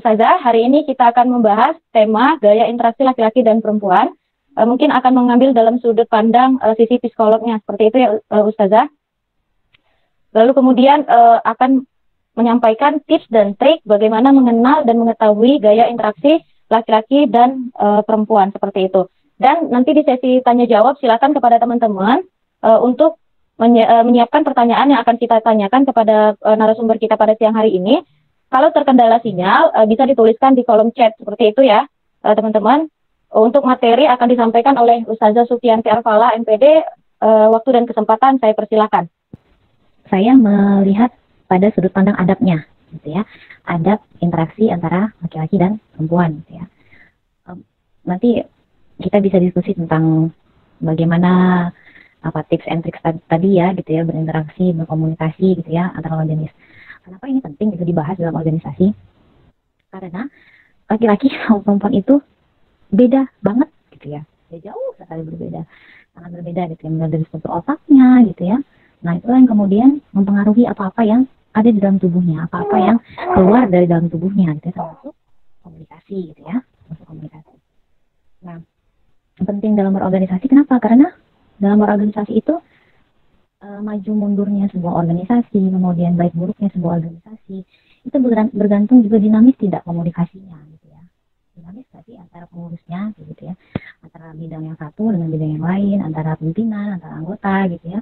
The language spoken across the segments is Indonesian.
Ustazah, hari ini kita akan membahas tema gaya interaksi laki-laki dan perempuan. Mungkin akan mengambil dalam sudut pandang sisi psikolognya, seperti itu ya Ustazah. Lalu kemudian akan menyampaikan tips dan trik bagaimana mengenal dan mengetahui gaya interaksi laki-laki dan perempuan, seperti itu. Dan nanti di sesi tanya jawab silakan kepada teman-teman untuk menyiapkan pertanyaan yang akan kita tanyakan kepada narasumber kita pada siang hari ini. Kalau terkendala sinyal, bisa dituliskan di kolom chat, seperti itu ya, teman-teman. Untuk materi akan disampaikan oleh Ustazah Sufianti Arfala, MPD. Waktu dan kesempatan saya persilakan. Saya melihat pada sudut pandang adabnya, gitu ya. Adab interaksi antara laki-laki dan perempuan, gitu ya. Nanti kita bisa diskusi tentang bagaimana tips and tricks tadi ya, gitu ya, berinteraksi, berkomunikasi, gitu ya, antara lawan jenis. Kenapa ini penting gitu dibahas dalam organisasi? Karena laki-laki sama perempuan itu beda banget gitu ya. Jauh sekali berbeda. Sangat berbeda gitu ya. Mulai dari struktur otaknya gitu ya. Nah, itulah yang kemudian mempengaruhi apa-apa yang ada di dalam tubuhnya, apa-apa yang keluar dari dalam tubuhnya gitu ya, termasuk komunikasi gitu ya. Termasuk komunikasi. Nah, penting dalam berorganisasi kenapa? Karena dalam berorganisasi itu maju mundurnya sebuah organisasi, kemudian baik buruknya sebuah organisasi, itu bergantung juga dinamis tidak komunikasinya, gitu ya. Dinamis berarti antara pengurusnya, gitu ya, antara bidang yang satu dengan bidang yang lain, antara pimpinan, antara anggota, gitu ya.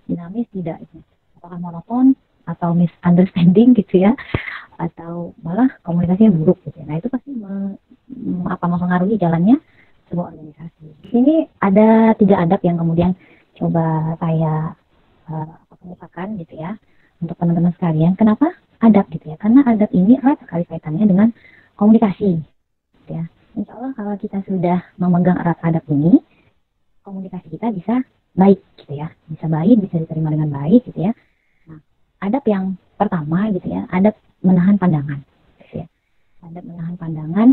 Dinamis tidak, gitu. Apakah monoton atau misunderstanding, gitu ya, atau malah komunikasinya buruk, gitu ya. Nah, itu pasti mempengaruhi jalannya sebuah organisasi. Di sini ada 3 adab yang kemudian coba saya kemukakan gitu ya untuk teman-teman sekalian. Kenapa adab gitu ya? Karena adab ini erat sekali kaitannya dengan komunikasi gitu ya. Insya Allah kalau kita sudah memegang erat adab ini, komunikasi kita bisa baik gitu ya, bisa baik, bisa diterima dengan baik gitu ya. Nah, adab yang pertama gitu ya, adab menahan pandangan gitu ya. Adab menahan pandangan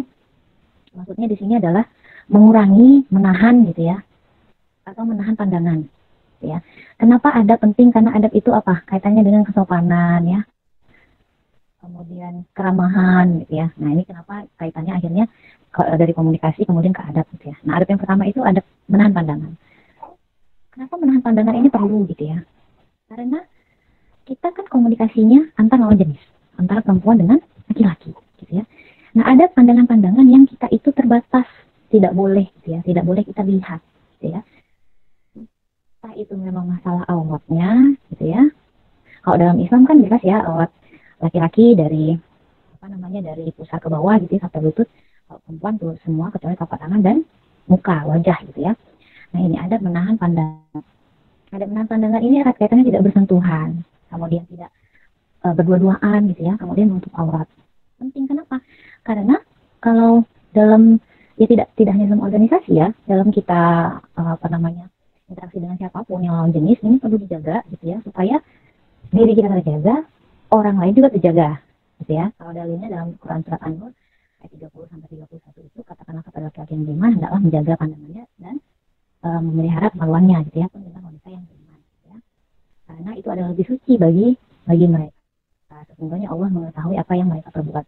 maksudnya di sini adalah mengurangi, menahan gitu ya, atau menahan pandangan. Ya. Kenapa adab penting? Karena adab itu apa? Kaitannya dengan kesopanan ya. Kemudian keramahan gitu ya. Nah, ini kenapa kaitannya akhirnya dari komunikasi kemudian ke adab gitu ya. Nah, adab yang pertama itu adab menahan pandangan. Kenapa menahan pandangan ini perlu gitu ya? Karena kita kan komunikasinya antara lawan jenis, antara perempuan dengan laki-laki gitu ya. Nah, ada pandangan-pandangan yang kita itu terbatas, tidak boleh gitu ya, tidak boleh kita lihat gitu ya. Itu memang masalah auratnya gitu ya. Kalau dalam Islam kan jelas ya, aurat laki-laki dari dari pusar ke bawah gitu ya, sampai lutut. Kalau perempuan tuh semua kecuali telapak tangan dan muka, wajah gitu ya. Nah, ini ada menahan pandangan. Ada menahan pandangan ini erat kaitannya tidak bersentuhan, kemudian tidak berdua-duaan gitu ya, kemudian menutup aurat. Penting kenapa? Karena kalau dalam ya tidak hanya dalam organisasi ya, dalam kita interaksi dengan siapapun yang lawan jenis ini perlu dijaga gitu ya, supaya diri kita terjaga, orang lain juga terjaga gitu ya. Kalau dalilnya dalam Quran surat An-Nur ayat 30 sampai 31 itu katakanlah kepada laki-laki yang beriman hendaklah menjaga pandangannya dan memelihara kemaluannya gitu ya, tentang wanita yang beriman gitu ya. Karena itu adalah lebih suci bagi mereka. Sesungguhnya Allah mengetahui apa yang mereka perbuat.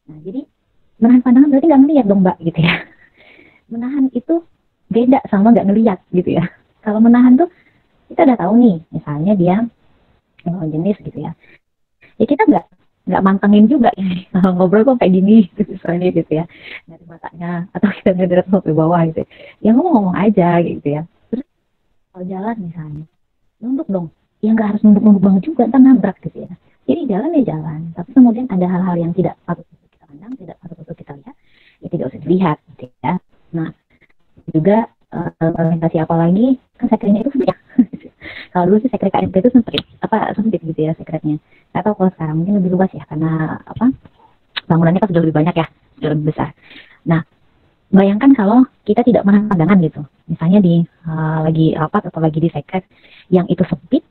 Nah, jadi menahan pandangan berarti nggak ngelihat dong, Mbak gitu ya. Menahan itu beda sama nggak ngelihat gitu ya. Kalau menahan tuh kita udah tahu nih, misalnya dia lawan jenis gitu ya. Ya kita nggak mantengin juga ya. Kalau ngobrol kok kayak gini gitu, misalnya gitu ya. Dari matanya atau kita ngeliat sampai bawah gitu. Ya ngomong aja gitu ya. Terus kalau jalan misalnya, nunduk dong. Ya nggak harus nunduk banget juga, ntar nabrak gitu ya. Jadi jalan ya jalan. Tapi kemudian ada hal-hal yang tidak patut untuk kita pandang, tidak patut untuk kita lihat, ya tidak usah dilihat gitu ya. Nah, juga organisasi apalagi kan sekretnya itu sempit ya. Kalau dulu sih sekret KMP itu sempit gitu ya sekretnya. Nggak tahu kalau sekarang mungkin lebih luas ya, karena bangunannya kan sudah lebih banyak ya, sudah lebih besar. Nah, bayangkan kalau kita tidak menahan pandangan gitu, misalnya di lagi rapat atau lagi di sekret yang itu sempit,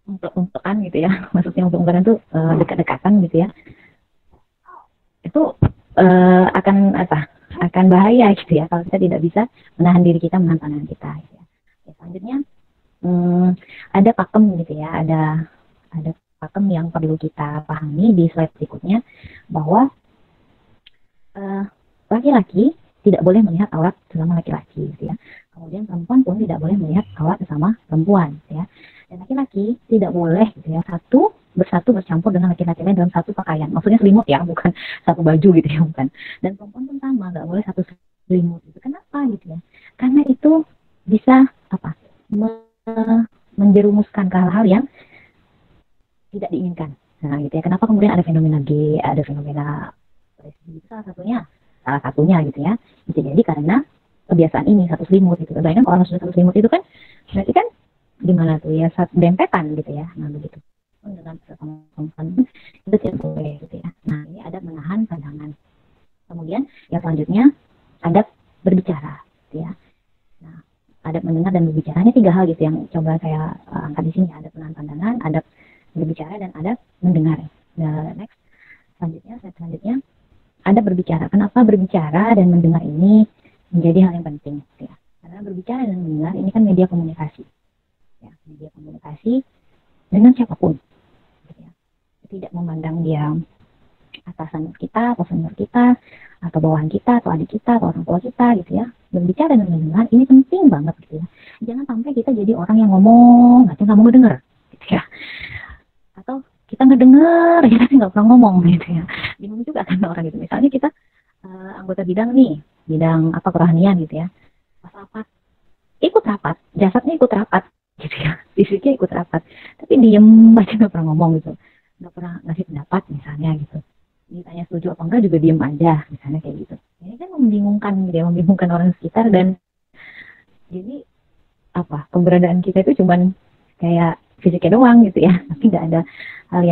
untuk-untukan gitu ya, maksudnya untuk-untukan itu dekat-dekatan gitu ya, itu akan bahaya gitu ya kalau kita tidak bisa menahan diri kita, menahan pandangan kita gitu ya. Selanjutnya ada pakem gitu ya, ada pakem yang perlu kita pahami di slide berikutnya, bahwa eh, laki-laki tidak boleh melihat aurat sesama laki-laki, gitu ya. Kemudian perempuan pun tidak boleh melihat aurat sesama perempuan, gitu ya. Dan laki-laki tidak boleh, gitu ya, bersatu bercampur dengan laki-laki lain dalam satu pakaian. Maksudnya selimut ya, bukan satu baju gitu ya, bukan. Dan perempuan pun sama, nggak boleh satu selimut. Gitu. Kenapa gitu ya? Karena itu bisa apa? Menjerumuskan ke hal-hal yang tidak diinginkan. Nah, gitu ya. Kenapa kemudian ada fenomena G, ada fenomena itu salah satunya gitu ya. Bisa jadi karena kebiasaan ini satu selimut gitu. Bayangkan kalau sudah satu selimut itu kan berarti kan gimana tuh ya, dempetan gitu ya. Nah, begitu. Dengan perempuan itu tidak boleh gitu ya. Nah, ini ada menahan pandangan. Kemudian yang selanjutnya adab berbicara gitu ya. Nah, adab mendengar dan berbicara ini 3 hal gitu yang coba saya angkat di sini. Adab menahan pandangan, adab berbicara, dan adab mendengar. Nah, next selanjutnya adab berbicara. Kenapa berbicara dan mendengar ini menjadi hal yang penting gitu ya. Karena berbicara dan mendengar ini kan media komunikasi. Ya, media komunikasi dengan siapapun. Gitu ya. Tidak memandang dia atasan kita, atau senior kita, atau bawahan kita, atau adik kita, atau orang tua kita gitu ya. Berbicara dan mendengar ini penting banget gitu ya. Jangan sampai kita jadi orang yang ngomong, nanti nggak mau ngedenger gitu ya. Atau kita ngedenger, ya tapi nggak pernah ngomong gitu ya. Bingung juga kan orang gitu. Misalnya kita anggota bidang nih, bidang apa kerohanian gitu ya. Pas rapat, ikut rapat, jasadnya ikut rapat gitu ya. Fisiknya ikut rapat, tapi diem aja nggak pernah ngomong gitu. Nggak pernah ngasih pendapat misalnya gitu. Ditanya setuju apa enggak juga diem aja misalnya kayak gitu. Ini kan membingungkan orang sekitar, dan jadi apa, keberadaan kita itu cuman kayak fisiknya doang gitu ya, tapi nggak ada hal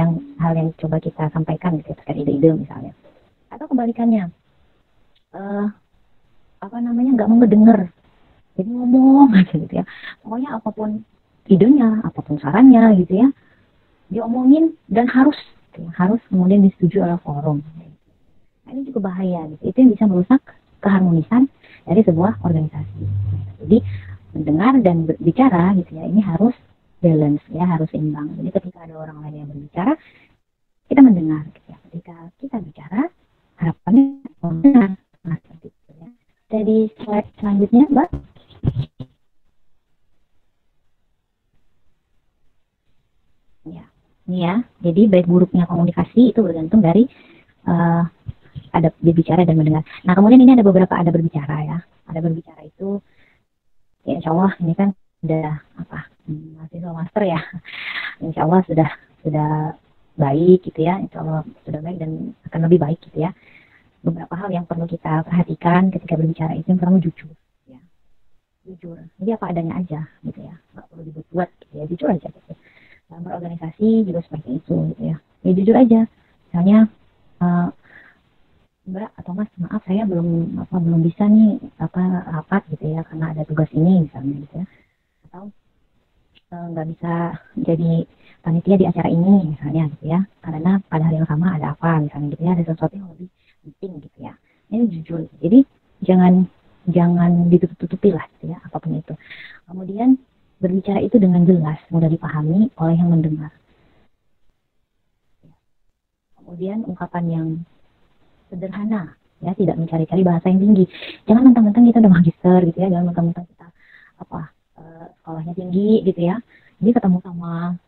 yang coba kita sampaikan gitu ya, terkait ide-ide misalnya. Atau kebalikannya, nggak mau ngedenger, jadi ngomong aja gitu ya. Pokoknya apapun idenya, apapun sarannya gitu ya, diomongin dan harus kemudian disetujui oleh forum. Nah, ini juga bahaya gitu. Itu yang bisa merusak keharmonisan dari sebuah organisasi. Jadi mendengar dan berbicara gitu ya, ini harus balance ya, harus seimbang. Jadi ketika ada orang lain yang berbicara, kita mendengar gitu ya. Ketika kita bicara, harapannya mendengar. Nah, seperti itu ya. Jadi slide selanjutnya, Mbak. Ya. Ini ya, jadi baik buruknya komunikasi itu bergantung dari adab berbicara dan mendengar. Nah, kemudian ini ada beberapa adab berbicara ya. Adab berbicara itu, ya insya Allah ini kan sudah mahasiswa master ya. Insya Allah sudah baik gitu ya. Insya Allah sudah baik dan akan lebih baik gitu ya. Beberapa hal yang perlu kita perhatikan ketika berbicara itu, yang pertama jujur. Ya. Jujur. Jadi apa adanya aja gitu ya. Nggak perlu dibuat-buat gitu ya. Jujur aja gitu. Dalam berorganisasi juga seperti itu gitu ya. Ya jujur aja. Misalnya Mbak atau Mas, maaf saya belum bisa nih rapat gitu ya karena ada tugas ini misalnya gitu ya. Atau nggak bisa jadi panitia di acara ini misalnya gitu ya. Karena pada hari yang sama ada apa misalnya gitu ya, ada sesuatu yang lebih penting gitu ya. Ini jujur. Jadi jangan ditutup-tutupi lah gitu ya, apapun itu. Kemudian berbicara itu dengan jelas, mudah dipahami oleh yang mendengar. Kemudian ungkapan yang sederhana, ya, tidak mencari-cari bahasa yang tinggi. Jangan mentang-mentang kita udah magister gitu ya, jangan mentang-mentang kita sekolahnya tinggi gitu ya. Jadi ketemu sama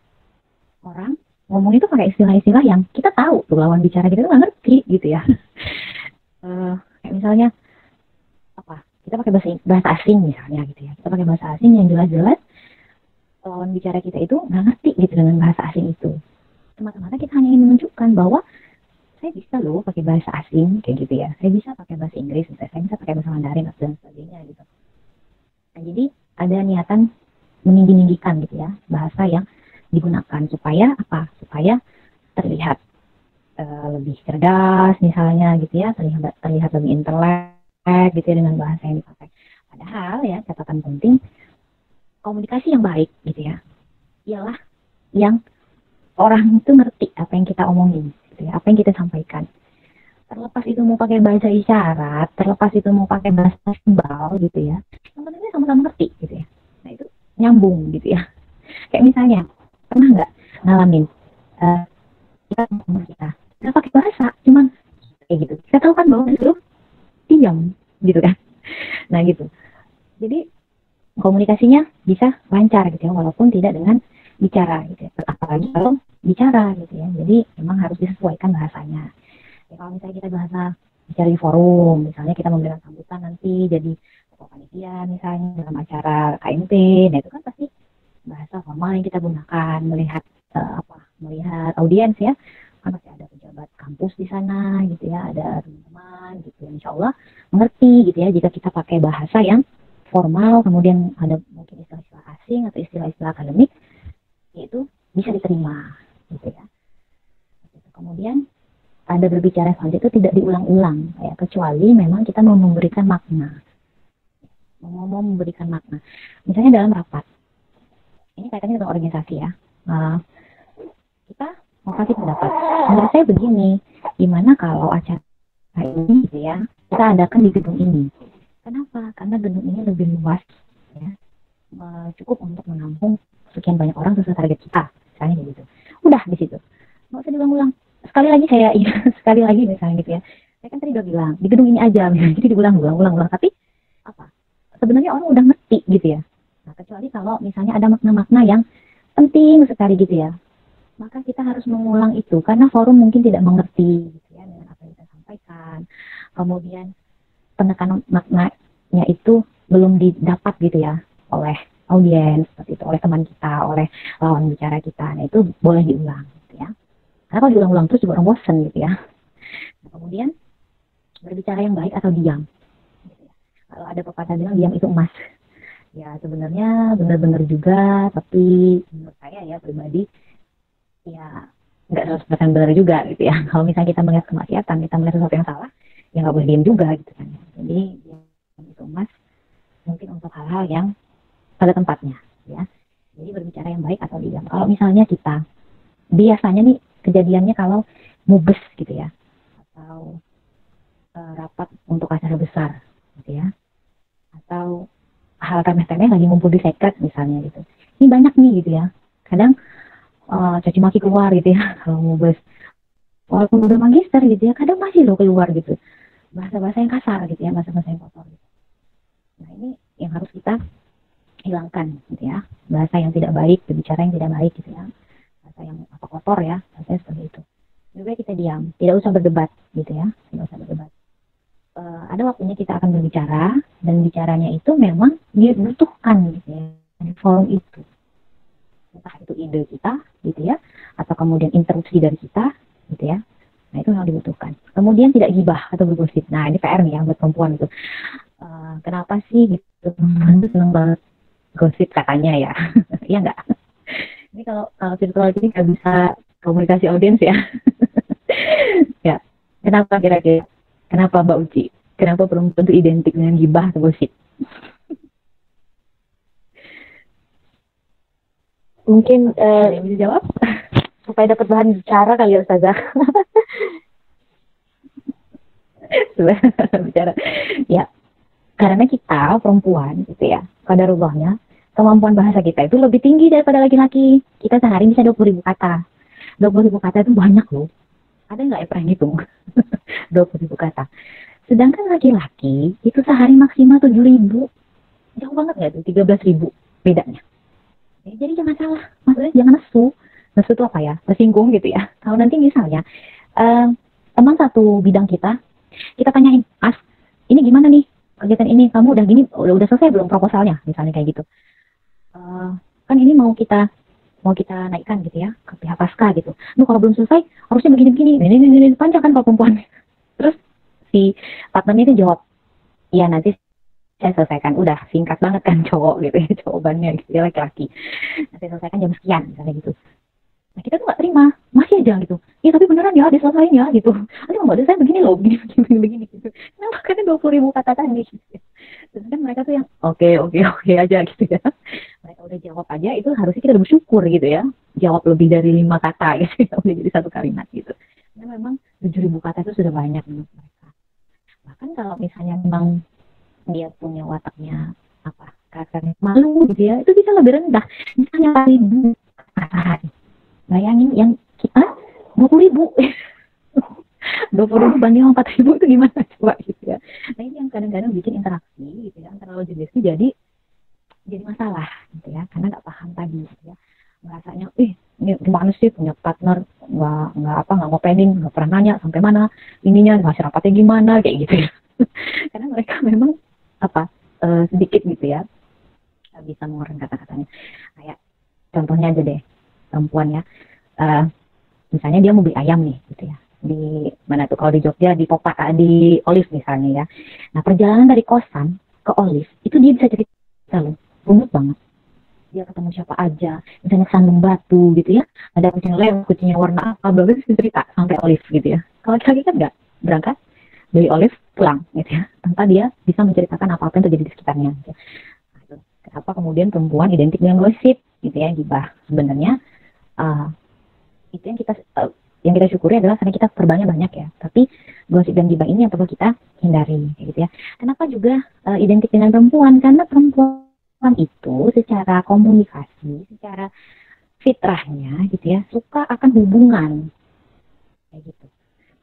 orang, ngomong itu pakai istilah-istilah yang kita tahu tuh lawan bicara kita tuh nggak ngerti gitu ya. Kayak misalnya kita pakai bahasa asing misalnya gitu ya. Kita pakai bahasa asing yang jelas-jelas lawan bicara kita itu nggak ngerti gitu dengan bahasa asing itu. Semata-mata kita hanya ingin menunjukkan bahwa saya bisa loh pakai bahasa asing kayak gitu ya. Saya bisa pakai bahasa Inggris, misalnya. Saya bisa pakai bahasa Mandarin dan sebagainya gitu. Nah, jadi ada niatan meninggi-ninggikan gitu ya bahasa yang digunakan supaya terlihat lebih cerdas misalnya gitu ya, terlihat lebih intelek gitu ya dengan bahasa yang dipakai. Padahal ya, catatan penting, komunikasi yang baik gitu ya ialah yang orang itu ngerti apa yang kita omongin gitu ya, apa yang kita sampaikan. Terlepas itu mau pakai bahasa isyarat, terlepas itu mau pakai bahasa simbol gitu ya, yang penting sama-sama ngerti gitu ya. Nah, itu nyambung gitu ya. Kayak misalnya, pernah nggak ngalamin kita pakai bahasa cuman kayak gitu, kita tahu kan bahwa itu jam gitu kan. Nah gitu. Jadi komunikasinya bisa lancar gitu ya, walaupun tidak dengan bicara gitu ya. Apalagi kalau bicara gitu ya. Jadi memang harus disesuaikan bahasanya. Ya, kalau misalnya kita bicara di forum, misalnya kita memberikan sambutan nanti jadi ketua panitia misalnya dalam acara KMP, nah itu kan pasti bahasa formal yang kita gunakan, melihat audiens ya, kan pasti ada pejabat kampus di sana gitu ya, ada teman-teman gitu ya, insya Allah mengerti gitu ya jika kita pakai bahasa yang formal, kemudian ada mungkin istilah-istilah asing atau istilah-istilah akademik, itu bisa diterima gitu ya. Kemudian pada berbicara saja itu tidak diulang-ulang ya, kecuali memang kita mau memberikan makna, misalnya dalam rapat, ini kaitannya dengan organisasi ya. Kita mau kasih pendapat, menurut saya begini, gimana kalau acara ini gitu ya kita adakan di gedung ini. Kenapa? Karena gedung ini lebih luas ya, cukup untuk menampung sekian banyak orang sesuai target kita, misalnya gitu. Udah di situ, nggak usah diulang-ulang. Sekali lagi misalnya gitu ya, saya kan tadi udah bilang di gedung ini aja misalnya, jadi diulang-ulang, tapi apa? Sebenarnya orang udah ngerti gitu ya. Nah, kecuali kalau misalnya ada makna-makna yang penting sekali gitu ya, maka kita harus mengulang itu karena forum mungkin tidak mengerti gitu ya dengan apa yang kita sampaikan. Kemudian penekanan maknanya itu belum didapat gitu ya oleh audiens seperti itu, oleh teman kita, oleh lawan bicara kita. Nah, itu boleh diulang gitu ya. Karena kalau diulang-ulang terus juga orang bosan gitu ya. Nah, kemudian berbicara yang baik atau diam. Gitu ya. Kalau ada pepatah bilang diam itu emas. Ya sebenarnya benar-benar juga, tapi menurut saya ya pribadi ya nggak 100% benar juga gitu ya. Kalau misalnya kita melihat kemaksiatan, kita melihat sesuatu yang salah, ya nggak boleh diam juga gitu kan. Jadi diam itu emas mungkin untuk hal-hal yang pada tempatnya ya. Jadi berbicara yang baik atau diam. Kalau misalnya kita biasanya nih kejadiannya kalau mubes gitu ya, atau rapat untuk acara besar gitu ya, atau hal remeh-temeh lagi ngumpul di sekret misalnya gitu. Ini banyak nih gitu ya. Kadang caci maki keluar gitu ya kalau mubes. Walaupun udah magister gitu ya, kadang masih loh keluar gitu. Bahasa-bahasa yang kasar gitu ya, bahasa-bahasa yang kotor gitu. Nah, ini yang harus kita hilangkan gitu ya. Bahasa yang tidak baik, berbicara yang tidak baik gitu ya. Bahasa yang kotor ya, bahasanya seperti itu. Lebih baik kita diam, tidak usah berdebat gitu ya, tidak usah berdebat. Ada waktunya kita akan berbicara, dan bicaranya itu memang dibutuhkan gitu ya di forum itu, entah itu ide kita gitu ya, atau kemudian interupsi dari kita gitu ya. Nah, itu yang dibutuhkan. Kemudian tidak gibah atau bergosip. Nah, ini PR nih ya buat perempuan itu. Kenapa sih gitu seneng banget gosip katanya ya. Iya nggak? Ini kalau virtual ini nggak bisa komunikasi audiens ya. Ya, kenapa kira-kira? Kenapa Mbak Uci? Kenapa perempuan itu identik dengan gibah atau gosip? Mungkin Yang bisa jawab? supaya dapat bahan bicara kali ya Ustazah. Bicara. Ya, karena kita perempuan gitu ya, qadarullahnya kemampuan bahasa kita itu lebih tinggi daripada laki-laki. Kita sehari bisa 20.000 kata. 20.000 kata itu banyak loh. Ada nggak yang pernah ngitung? 20.000 kata. Sedangkan laki-laki itu sehari maksimal 7.000. Jauh banget nggak tuh? 13.000 bedanya. Jadi jangan salah. Maksudnya jangan nesu. Nesu itu apa ya? Tersinggung gitu ya. Kalau nanti misalnya teman satu bidang kita tanyain, Mas, ini gimana nih kegiatan ini? Kamu udah gini, udah selesai belum proposalnya? Misalnya kayak gitu. Kan ini mau kita naikkan gitu ya ke pihak pasca gitu. Kalau belum selesai harusnya begini-begini. Ini panjang kan kalau perempuan. Terus si partnernya itu jawab, iya nanti saya selesaikan. Udah singkat banget kan cowok gitu ya jawabannya gitu ya, laki-laki. Nanti selesaikan jam sekian misalnya gitu. Nah, kita tuh nggak terima, masih aja gitu. Iya tapi beneran ya diselesain ya gitu. Aduh mbak saya begini loh, begini gitu. Kenapa? Karena 20.000 kata tadi gitu ya. Terus kan mereka tuh yang oke aja gitu ya. Mereka udah jawab aja, itu harusnya kita bersyukur gitu ya. Jawab lebih dari 5 kata gitu ya, udah jadi satu kalimat gitu. Karena memang 7.000 kata itu sudah banyak menurut mereka. Bahkan kalau misalnya memang dia punya wataknya karakternya malu gitu ya, itu bisa lebih rendah. Misalnya 1.000 kata. Bayangin yang kita 20.000. 20.000 banding 4.000 itu gimana coba gitu ya. Nah ini yang kadang-kadang bikin interaksi gitu ya antara lo jenis itu jadi masalah gitu ya, karena nggak paham tadi gitu ya, merasanya ini gimana sih punya partner nggak ngopenin, nggak pernah nanya sampai mana ininya, hasil rapatnya gimana kayak gitu ya. Karena mereka memang sedikit gitu ya bisa mengeluarkan kata-katanya. Kayak contohnya aja deh, perempuan ya, misalnya dia mau beli ayam nih gitu ya, di mana tuh kalau di Jogja di Olive misalnya ya. Nah, perjalanan dari kosan ke Olive itu dia bisa cerita loh, rumit banget. Dia ketemu siapa aja, misalnya sandung batu gitu ya, ada kucingnya warna apa, bagus cerita sampai Olive gitu ya. Kalau lagi kan nggak, berangkat beli Olive pulang gitu ya, tanpa dia bisa menceritakan apa-apa yang terjadi di sekitarnya gitu. Nah, kenapa kemudian perempuan identik dengan gosip gitu ya, gibah. Sebenarnya itu yang kita syukuri adalah karena kita perbanyak banyak ya, tapi gosip dan gibah ini yang perlu kita hindari gitu ya. Kenapa juga identik dengan perempuan? Karena perempuan itu secara komunikasi, secara fitrahnya gitu ya, suka akan hubungan kayak gitu,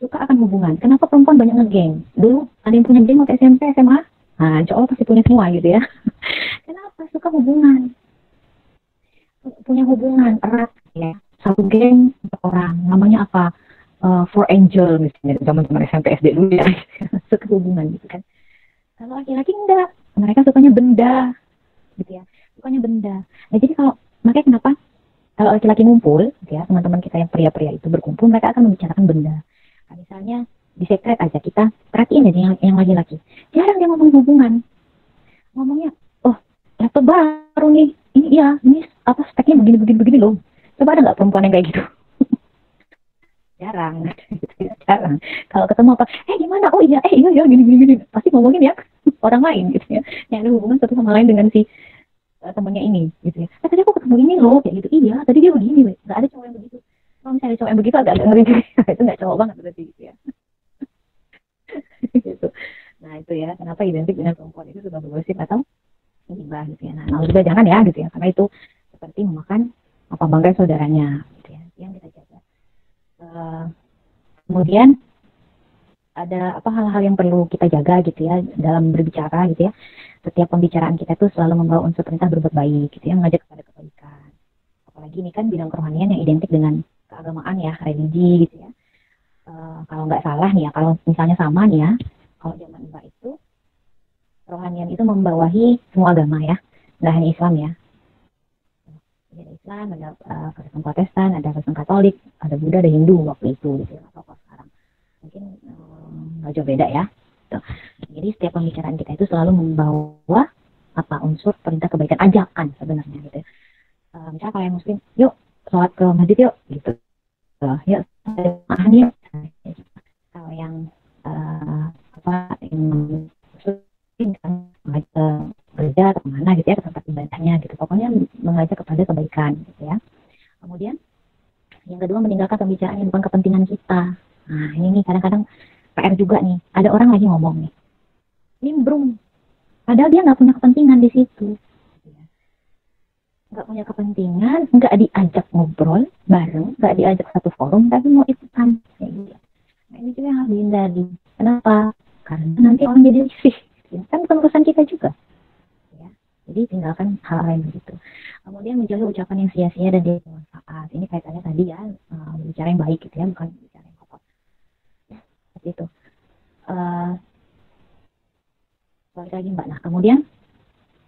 suka akan hubungan. Kenapa perempuan banyak ngegeng? Dulu ada yang punya geng waktu SMP, SMA, nah cowok pasti punya semua gitu ya. Kenapa? Suka hubungan, punya hubungan erat ya. Satu geng orang, namanya apa? Four Angel misalnya, zaman-zaman SMP SD dulu ya. Suka hubungan gitu kan. Kalau laki-laki enggak, mereka sukanya benda gitu ya, sukanya benda. Nah, jadi makanya kenapa kalau laki-laki ngumpul gitu ya, teman-teman kita yang pria-pria itu berkumpul, mereka akan membicarakan benda. Nah, misalnya di sekret aja, kita perhatiin aja yang laki-laki, jarang dia ngomong hubungan. Ngomongnya, oh laptop baru nih, ini speknya begini loh. Coba ada nggak perempuan yang kayak gitu? Jarang. Jarang. Kalau ketemu gimana? Oh iya gini. Pasti ngomongin ya orang lain gitu ya, yang ada hubungan satu sama lain dengan si temennya ini gitu ya. Tadi aku ketemu ini loh kayak gitu. Iya, tadi dia begini. Nggak ada cowok yang begitu. Kalau misalnya ada cowok yang begitu agak ngeri juga. Itu nggak cowok banget berarti gitu ya. Gitu. Nah itu ya, kenapa identik dengan perempuan itu suka bergosip atau gibah gitu ya. Nah juga jangan ya gitu ya, karena itu seperti memakan bangkai saudaranya gitu ya, yang kita jaga. Kemudian ada hal-hal yang perlu kita jaga gitu ya dalam berbicara gitu ya. Setiap pembicaraan kita itu selalu membawa unsur perintah berbuat baik gitu ya, mengajak kepada kebaikan. Apalagi ini kan bidang kerohanian yang identik dengan keagamaan ya, religi gitu ya. Kalau nggak salah nih ya, kalau misalnya sama nih ya, kalau zaman Mbak itu kerohanian itu membawahi semua agama ya, nggak hanya Islam ya. Ada Islam, ada Kristen Protestan, ada Kristen Katolik, ada Buddha, ada Hindu waktu itu gitu ya. Atau sekarang mungkin nggak jauh beda ya. Tuh. Jadi setiap pembicaraan kita itu selalu membawa unsur perintah kebaikan, ajakan sebenarnya gitu. Misalnya kalau yang Muslim, yuk sholat ke masjid yuk gitu. Yuk makan yuk. Kalau yang Muslim kan gereja atau kemana gitu ya, ke tempat ibadahnya gitu. Pokoknya mengajak kepada kebaikan gitu ya. Kemudian yang kedua, meninggalkan pembicaraan yang bukan kepentingan kita. Nah ini nih kadang-kadang PR juga nih, ada orang lagi ngomong nih, nimbrung, padahal dia nggak punya kepentingan di situ, nggak punya kepentingan, nggak diajak ngobrol bareng, nggak diajak satu forum, tapi mau ikutan kayak gitu. Nah ini juga yang harus dihindari. Kenapa? Karena nanti orang jadi risih, kan bukan urusan kita juga ya. Jadi tinggalkan hal-hal yang begitu. Kemudian menjauhi ucapan yang sia-sia dan tidak bermanfaat. Ini kaitannya tadi ya, bicara yang baik gitu ya, bukan bicara yang kotor. Seperti itu. Balik lagi Mbak. Nah kemudian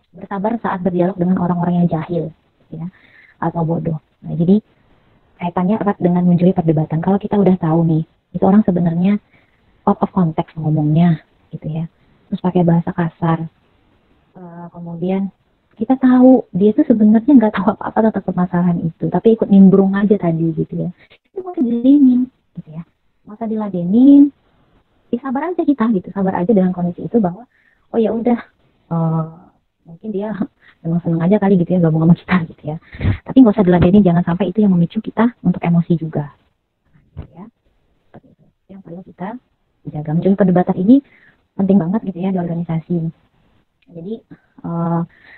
bersabar saat berdialog dengan orang-orang yang jahil ya, atau bodoh. Nah jadi kaitannya erat dengan menjauhi perdebatan. Kalau kita udah tahu nih, itu orang sebenarnya out of context ngomongnya gitu ya, terus pakai bahasa kasar, kemudian kita tahu dia tuh sebenarnya nggak tahu apa-apa tentang permasalahan itu, tapi ikut nimbrung aja tadi gitu ya, itu mau diladenin gitu ya, masa diladenin, sabar aja kita gitu, sabar aja dengan kondisi itu bahwa oh ya udah, mungkin dia memang senang aja kali gitu ya gabung sama kita gitu ya, tapi nggak usah diladenin, jangan sampai itu yang memicu kita untuk emosi juga gitu ya. Seperti itu yang perlu kita jaga. Menjauhi perdebatan ini penting banget gitu ya di organisasi. Jadi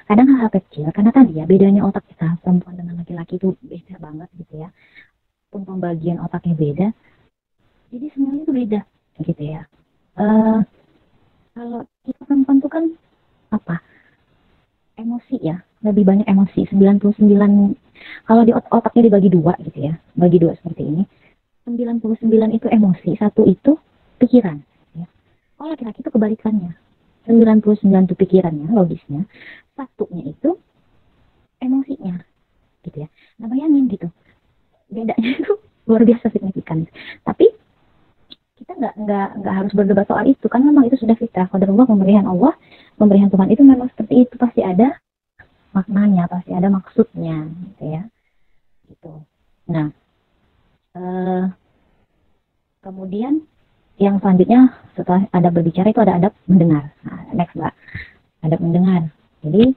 kadang hal-hal kecil, karena tadi ya bedanya otak kita perempuan dengan laki-laki itu beda banget gitu ya, pun pembagian otaknya beda, jadi semuanya itu beda gitu ya. Kalau kita perempuan tuh kan apa? Emosi ya, lebih banyak emosi. 99, kalau di otaknya dibagi dua gitu ya, bagi dua seperti ini. 99 itu emosi, satu itu pikiran. Ya. Oh, laki-laki itu kebalikannya. 99 itu pikirannya, logisnya. Satunya itu emosinya, gitu ya. Nah, bayangin gitu. Bedanya itu luar biasa signifikan. Tapi kita nggak harus berdebat soal itu, kan memang itu sudah fitrah. Qadarullah, pemberian Allah, pemberian Tuhan itu memang seperti itu, pasti ada maknanya, pasti ada maksudnya, gitu ya. Gitu. Nah, eh, kemudian yang selanjutnya setelah adab berbicara itu ada adab mendengar. Nah, next Mbak, adab mendengar. Jadi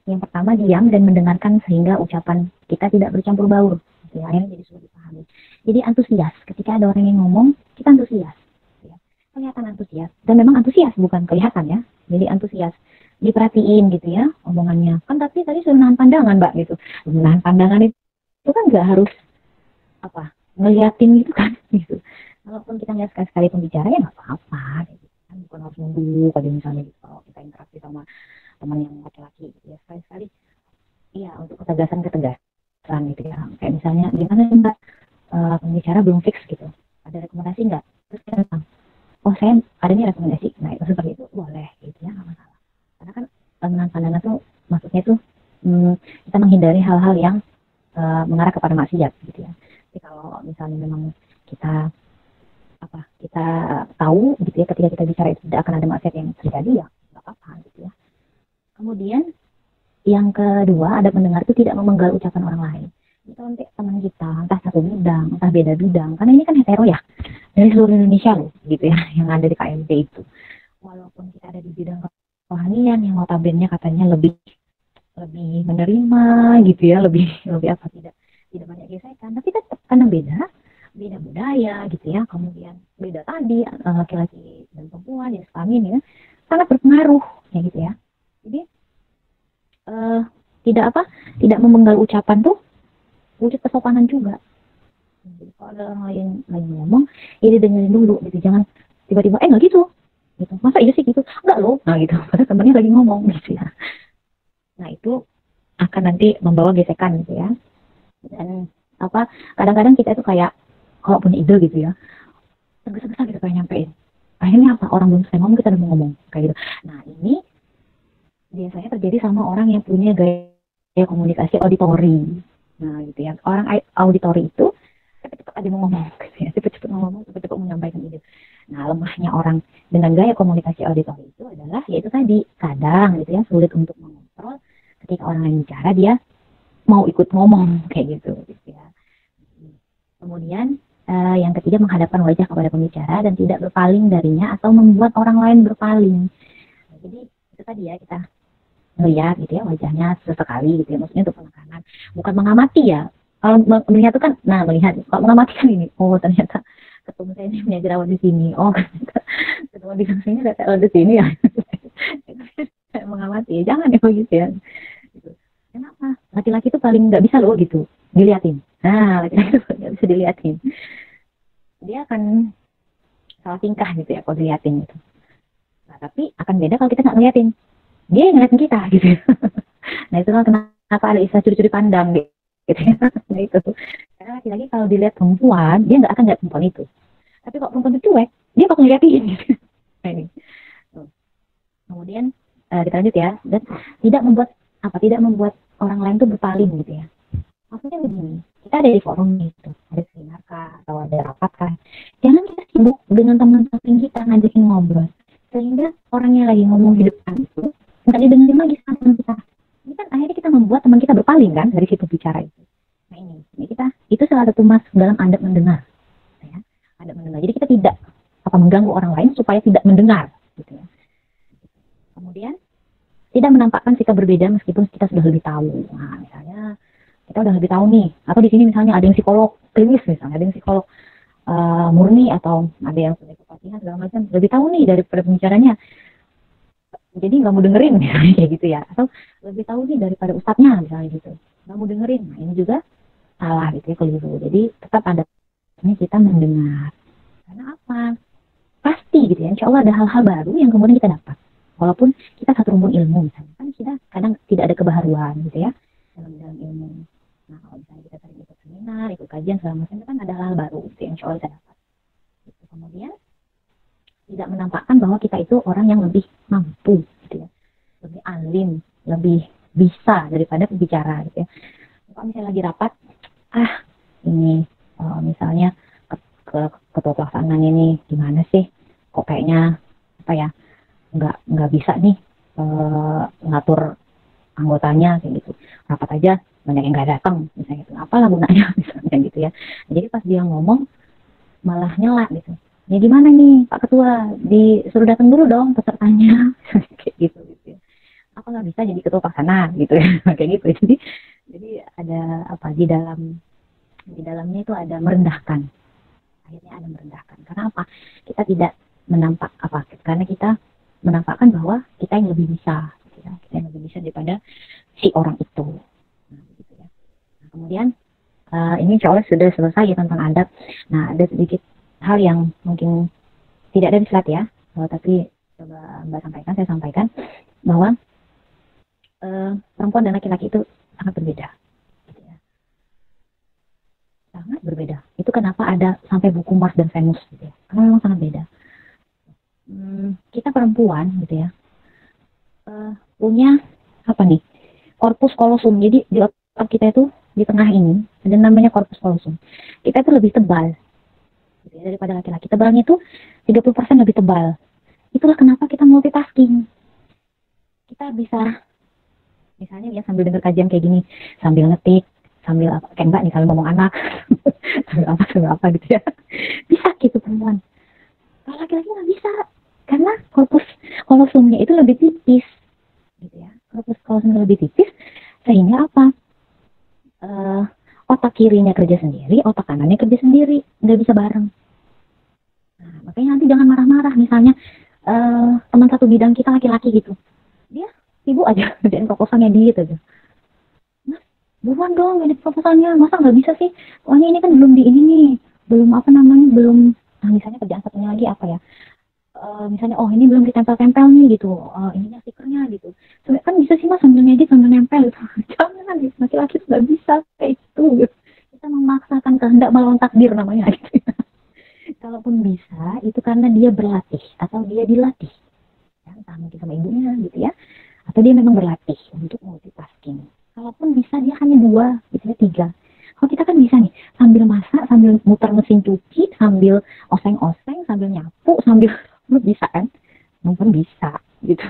yang pertama diam dan mendengarkan sehingga ucapan kita tidak bercampur baur. Gitu ya, akhirnya jadi sulit dipahami. Jadi antusias, ketika ada orang yang ngomong, kita antusias. Gitu ya. Kelihatan antusias, dan memang antusias bukan kelihatan ya. Jadi antusias, diperhatiin gitu ya omongannya. Kan tapi tadi suruh nahan pandangan Mbak gitu. Nahan pandangan itu kan nggak harus apa ngeliatin gitu kan gitu. Walaupun kita nggak sekali-sekali pembicara ya nggak apa-apa gitu. Kan bukan harus nunduk pada misalnya gitu kalau kita interaksi sama teman yang laki-laki gitu ya, sekali-sekali iya untuk ketegasan gitu ya, kayak misalnya gimana nih Mbak, pembicara belum fix gitu, ada rekomendasi nggak, terus kita bilang oh saya ada nih rekomendasi, nah itu seperti itu boleh gitu ya, nggak masalah, karena kan menahan pandangan tuh maksudnya tuh kita menghindari hal-hal yang mengarah kepada maksiat gitu ya. Jadi kalau misalnya memang kita kita tahu gitu ya ketika kita bicara itu tidak akan ada maksiat yang terjadi, ya nggak apa-apa gitu ya. Kemudian yang kedua, adab mendengar itu tidak memenggal ucapan orang lain. Itu nanti teman kita, entah satu bidang, entah beda bidang. Karena ini kan hetero ya, dari seluruh Indonesia loh, gitu ya, yang ada di KMT itu. Walaupun kita ada di bidang kerohanian yang notabene katanya lebih menerima, gitu ya, lebih apa tidak banyak gesekan, tapi tetap karena beda budaya, gitu ya. Kemudian beda tadi laki-laki dan perempuan, jenis kelamin ya, sangat berpengaruh, ya gitu ya. Jadi tidak memenggal ucapan tuh wujud kesopanan juga. Jadi kalau ada orang lain lagi ngomong, ya dengerin dulu gitu, jangan tiba-tiba nggak gitu, masa iya sih gitu, nggak loh, nah gitu, padahal temennya lagi ngomong gitu ya. Nah itu akan nanti membawa gesekan gitu ya. Dan kadang-kadang kita itu kayak kalau punya ide gitu ya, tergesa-gesa gitu kayak nyampein. Akhirnya orang belum selesai ngomong kita udah mau ngomong kayak gitu. Nah ini biasanya terjadi sama orang yang punya gaya komunikasi auditori. Nah gitu ya, orang auditori itu cepat-cepat aja mau ngomong gitu ya, cepat-cepat ngomong, cepat-cepat menyampaikan ide. Nah lemahnya orang dengan gaya komunikasi auditori itu adalah yaitu tadi, kadang gitu ya sulit untuk mengontrol ketika orang lain bicara dia mau ikut ngomong kayak gitu ya. Kemudian yang ketiga, menghadapkan wajah kepada pembicara dan tidak berpaling darinya atau membuat orang lain berpaling. Nah, jadi itu tadi ya, kita melihat gitu ya wajahnya sesekali gitu ya, maksudnya untuk penekanan, bukan mengamati ya. Kalau melihat itu kan, melihat, kalau mengamati kan ini, oh ternyata ketemu saya ini punya jerawat di sini, oh ketemu di sini ada jerawat di sini ya. Mengamati ya, jangan ya begitu ya. Gitu. Kenapa? Laki-laki itu paling nggak bisa loh gitu diliatin. Nah, laki-laki itu nggak bisa diliatin. Dia akan salah tingkah gitu ya kalau diliatin gitu. Nah, tapi akan beda kalau kita nggak ngeliatin. Dia yang ngeliatin kita gitu. Nah itu kan kenapa ada istilah curi-curi pandang gitu. Nah itu karena laki-laki kalau dilihat perempuan dia nggak akan lihat perempuan itu, tapi kalau perempuan itu cuek dia bakal ngeliatin gitu. Nah ini kemudian kita lanjut ya, dan tidak membuat orang lain tuh berpaling gitu ya. Maksudnya begini, kita ada di forum gitu, ada seminar kah atau ada rapat kah, jangan kita sibuk dengan teman-teman kita ngajakin ngobrol sehingga orang yang lagi ngomong di depan itu nggak didengerin lagi sama teman kita. Ini kan akhirnya kita membuat teman kita berpaling kan dari situ bicara itu. Nah ini kita itu salah satu masuk dalam adab mendengar, ya. Adab mendengar. Jadi kita tidak mengganggu orang lain supaya tidak mendengar, gitu ya. Kemudian tidak menampakkan sikap berbeda meskipun kita sudah lebih tahu. Nah misalnya kita udah lebih tahu nih, atau di sini misalnya ada yang psikolog klinis, misalnya ada yang psikolog murni, atau ada yang sudah kepatihan segala macam, lebih tahu nih daripada pembicaranya, jadi nggak mau dengerin kayak gitu ya, atau lebih tahu nih daripada ustadznya misalnya gitu, nggak mau dengerin. Nah ini juga salah gitu ya keliru. Jadi tetap ada ini kita mendengar. Karena apa? pasti gitu ya, insya Allah ada hal-hal baru yang kemudian kita dapat. Walaupun kita satu rumpun ilmu misalnya, kan kita kadang tidak ada kebaharuan gitu ya dalam ilmu. Nah kalau misalnya kita sering ikut seminar, ikut kajian segala macam, itu kan ada hal baru gitu yang insya Allah kita dapat. Gitu. Kemudian tidak menampakkan bahwa kita itu orang yang lebih mampu gitu ya, lebih alim, lebih bisa daripada pembicara gitu ya. Kalau misalnya lagi rapat, ini misalnya ketua pelaksanaan ini gimana sih, kok kayaknya apa ya, nggak bisa nih ngatur anggotanya kayak gitu, rapat aja banyak yang nggak datang misalnya gitu, apalah gunanya misalnya gitu ya. Jadi pas dia ngomong malah nyela gitu, ya gimana nih Pak Ketua, disuruh datang dulu dong pesertanya kayak gitu ya. Apa nggak bisa jadi ketua pelaksana gitu ya kayak gitu. Jadi ada apa di dalamnya itu ada merendahkan, akhirnya ada merendahkan. Karena apa? Kita tidak menampak apa? Karena kita menampakkan bahwa kita yang lebih bisa, gitu ya. Kita yang lebih bisa daripada si orang itu. Nah, gitu ya. Nah, kemudian ini insya Allah sudah selesai ya tentang adab. Nah, ada sedikit hal yang mungkin tidak ada di slide ya, tapi coba Mbak sampaikan, saya sampaikan bahwa perempuan dan laki-laki itu sangat berbeda. Gitu ya. Sangat berbeda. Itu kenapa ada sampai buku Mars dan Venus gitu ya. Karena memang sangat beda. Kita perempuan gitu ya, punya apa nih, corpus callosum. Jadi di otak kita itu di tengah ini ada namanya corpus callosum. Kita itu lebih tebal gitu ya, daripada laki-laki. Tebalnya itu 30% lebih tebal. Itulah kenapa kita multitasking. Kita bisa misalnya ya sambil dengar kajian kayak gini, sambil ngetik, sambil apa, kayak Mbak nih sambil ngomong anak, sambil apa gitu ya. Bisa gitu perempuan. Kalau laki-laki nggak bisa, karena corpus callosumnya itu lebih tipis, gitu ya. Corpus callosumnya lebih tipis, sehingga apa? Otak kirinya kerja sendiri, otak kanannya kerja sendiri, nggak bisa bareng. Nah, makanya nanti jangan marah-marah, misalnya teman satu bidang kita laki-laki gitu, dia sibuk aja ngerjain proposalnya dia gitu aja. Mas, buruan dong edit proposalnya, masa nggak bisa sih? Soalnya ini kan belum di ini nih, belum apa namanya, belum. Nah, misalnya kerjaan satunya lagi apa ya? Misalnya oh ini belum ditempel-tempel nih gitu, ininya stikernya gitu. Sebenarnya kan bisa sih mas sambil ngedit sambil nempel gitu. Jangan gitu, laki-laki tuh nggak bisa kayak itu. Gitu. Kita memaksakan kehendak melawan takdir namanya gitu. Kalaupun bisa, itu karena dia berlatih atau dia dilatih. Ya, entah mungkin sama ibunya gitu ya. Atau dia memang berlatih untuk multitasking. Kalaupun bisa dia hanya 2, gitu ya 3. Kalau kita kan bisa nih, sambil masak, sambil muter mesin cuci, sambil oseng-oseng, sambil nyapu, sambil bisa kan? Mungkin bisa gitu.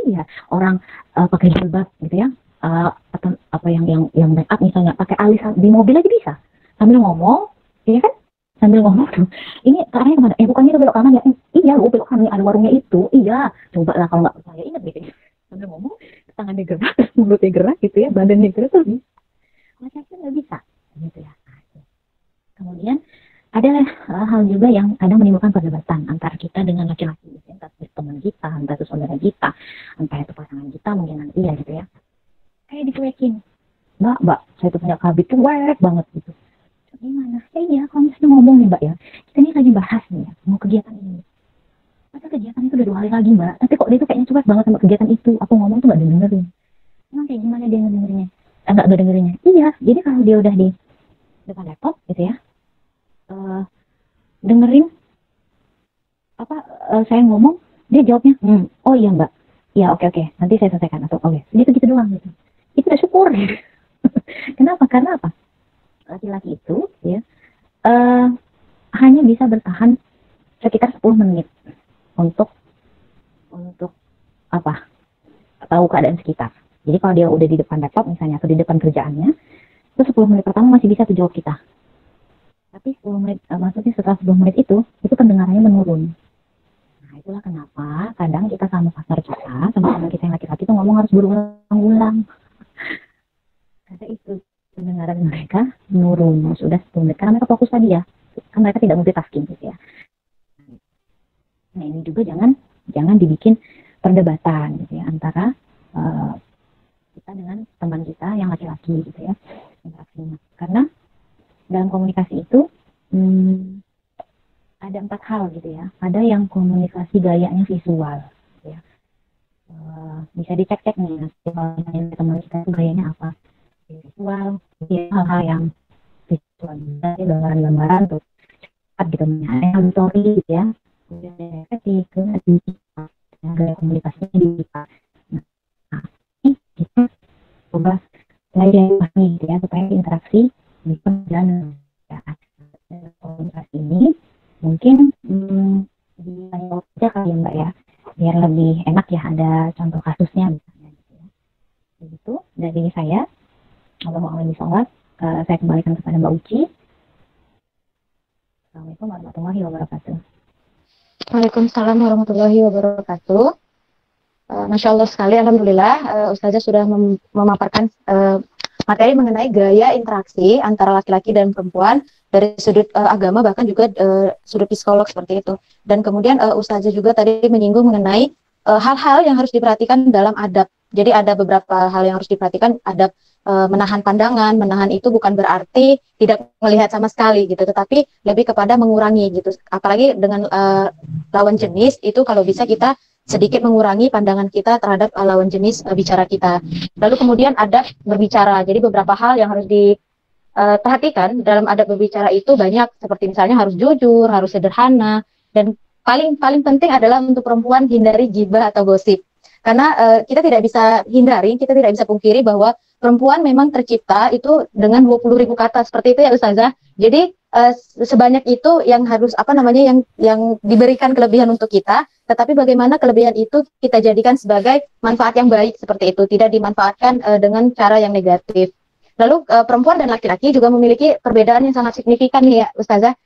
Iya, orang pakai jilbab gitu ya. Atau apa yang make up misalnya pakai alis di mobil aja bisa. Sambil ngomong, iya kan? Sambil ngomong tuh, ini arahnya kemana? Bukannya itu belok kanan ya? Iya, lu belok kanan, ada warungnya itu. Iya, coba lah kalau nggak percaya, ingat gitu. Sambil ngomong, tangannya gerak, mulutnya gerak gitu ya, badannya gerak tuh bisa. Laki-laki nggak bisa, gitu ya. Kemudian ada hal juga yang kadang menimbulkan perdebatan antara kita dengan laki-laki, entah itu teman kita, entah itu saudara kita, entah itu pasangan kita mungkin nanti ya gitu ya. Kayak dicuekin, mbak, saya tuh punya kabit tuh cuek banget gitu. Gimana? Ya iya, kalau misalnya ngomong nih mbak ya, kita ini lagi bahas nih ya, mau kegiatan ini. Masa kegiatan itu udah 2 hari lagi mbak, tapi kok dia tuh kayaknya cuek banget sama kegiatan itu, aku ngomong tuh gak dengerin. Emang kayak gimana dia ngedengerinnya? Enggak dengerinnya. Iya, jadi kalau dia udah di depan laptop gitu ya, dengerin apa saya ngomong, dia jawabnya, oh iya mbak, ya oke, nanti saya selesaikan atau oke, gitu doang gitu. Itu udah syukur gitu. Kenapa? Karena apa? Laki-laki itu ya hanya bisa bertahan sekitar 10 menit untuk apa? Tahu keadaan sekitar. Jadi kalau dia udah di depan laptop misalnya atau di depan kerjaannya, itu 10 menit pertama masih bisa tuh jawab kita. Tapi 10 menit, maksudnya setelah 10 menit itu pendengarannya menurun. Nah, itulah kenapa kadang kita sama partner kita, sama kita yang laki-laki itu ngomong harus berulang-ulang. Karena itu pendengaran mereka menurun, sudah 10 menit. Karena mereka fokus tadi ya, kan mereka tidak multitasking gitu ya. Nah ini juga jangan dibikin perdebatan gitu ya, antara kita dengan teman kita yang laki-laki gitu ya, interaksinya. Karena dalam komunikasi itu ada 4 hal gitu ya. Ada yang komunikasi gayanya visual, gitu ya. Bisa dicek-cek nih, kalau teman kita itu gayanya apa. Visual, jadi hal-hal yang visual, gambaran-gambaran tuh cepat gitu, ada auditori gitu ya. Kemudian estetik, gaya komunikasinya digital. Nah, ini kita coba belajar nih gitu ya, supaya interaksi bisa berjalan. Ya, komunikasi ini mungkin ditanya aja kali ya Mbak ya, biar lebih enak ya, ada contoh kasusnya misalnya gitu ya. Begitu dari saya. Allahumma sholli, saya kembalikan kepada Mbak Uci. Assalamualaikum warahmatullahi wabarakatuh. Waalaikumsalam warahmatullahi wabarakatuh. Masya Allah sekali, Alhamdulillah Ustazah sudah memaparkan materi mengenai gaya interaksi antara laki-laki dan perempuan dari sudut agama, bahkan juga sudut psikolog seperti itu. Dan kemudian Ustazah juga tadi menyinggung mengenai hal-hal yang harus diperhatikan dalam adab. Jadi ada beberapa hal yang harus diperhatikan. Adab menahan pandangan, menahan itu bukan berarti tidak melihat sama sekali gitu, tetapi lebih kepada mengurangi gitu. Apalagi dengan lawan jenis itu, kalau bisa kita sedikit mengurangi pandangan kita terhadap lawan jenis bicara kita. Lalu kemudian adab berbicara. Jadi beberapa hal yang harus diperhatikan dalam adab berbicara itu banyak, seperti misalnya harus jujur, harus sederhana, dan paling penting adalah untuk perempuan hindari gibah atau gosip. Karena kita tidak bisa hindari, kita tidak bisa pungkiri bahwa perempuan memang tercipta itu dengan 20.000 kata, seperti itu ya Ustazah. Jadi sebanyak itu yang harus yang diberikan kelebihan untuk kita, tetapi bagaimana kelebihan itu kita jadikan sebagai manfaat yang baik, seperti itu, tidak dimanfaatkan dengan cara yang negatif. Lalu perempuan dan laki-laki juga memiliki perbedaan yang sangat signifikan nih ya Ustazah.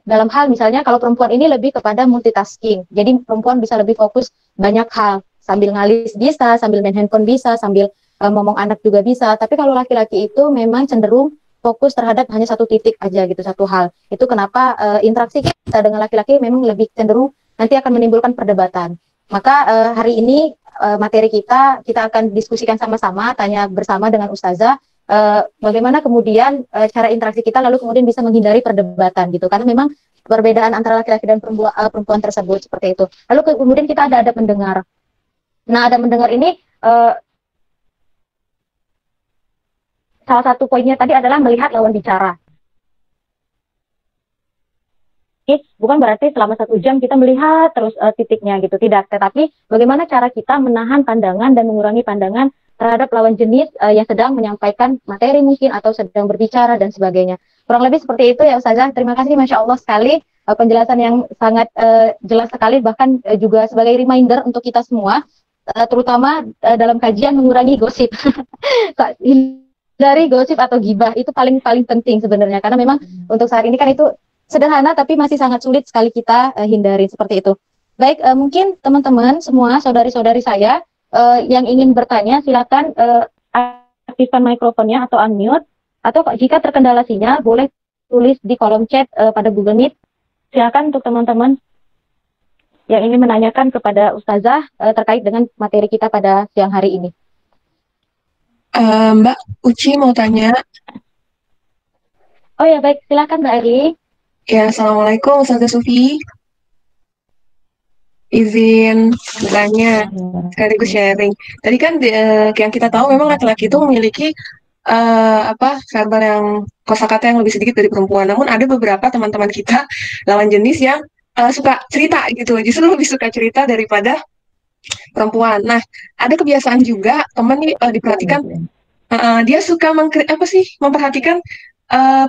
Dalam hal misalnya kalau perempuan ini lebih kepada multitasking, jadi perempuan bisa lebih fokus banyak hal, sambil ngalis bisa, sambil main handphone bisa, sambil ngomong anak juga bisa. Tapi kalau laki-laki itu memang cenderung fokus terhadap hanya satu titik aja gitu, satu hal. Itu kenapa interaksi kita dengan laki-laki memang lebih cenderung nanti akan menimbulkan perdebatan. Maka hari ini materi kita akan diskusikan sama-sama, tanya bersama dengan Ustazah bagaimana kemudian cara interaksi kita lalu kemudian bisa menghindari perdebatan gitu. Karena memang perbedaan antara laki-laki dan perempuan tersebut seperti itu. Lalu kemudian kita ada mendengar. Nah, ada mendengar ini salah satu poinnya tadi adalah melihat lawan bicara. Bukan berarti selama 1 jam kita melihat terus titiknya gitu, tidak. Tetapi bagaimana cara kita menahan pandangan dan mengurangi pandangan terhadap lawan jenis yang sedang menyampaikan materi mungkin atau sedang berbicara dan sebagainya. Kurang lebih seperti itu ya Ustazah. Terima kasih, Masya Allah sekali penjelasan yang sangat jelas sekali, bahkan juga sebagai reminder untuk kita semua, terutama dalam kajian mengurangi gosip. Dari gosip atau gibah itu paling penting sebenarnya, karena memang untuk saat ini kan itu sederhana tapi masih sangat sulit sekali kita hindari seperti itu. Baik, mungkin teman-teman semua, saudari-saudari saya yang ingin bertanya, silakan aktifkan mikrofonnya atau unmute, atau jika terkendala sinyal boleh tulis di kolom chat pada Google Meet. Silakan untuk teman-teman yang ingin menanyakan kepada Ustazah terkait dengan materi kita pada siang hari ini. Mbak Uci mau tanya. Oh ya, baik, silakan Mbak Ari. Ya, Assalamualaikum Ustazah Sufi. Izin bertanya sekaligus sharing. Tadi kan yang kita tahu memang laki-laki itu memiliki verbal yang kosakata yang lebih sedikit dari perempuan. Namun ada beberapa teman-teman kita lawan jenis yang suka cerita gitu, justru lebih suka cerita daripada perempuan. Nah, ada kebiasaan juga teman nih diperhatikan, dia suka memperhatikan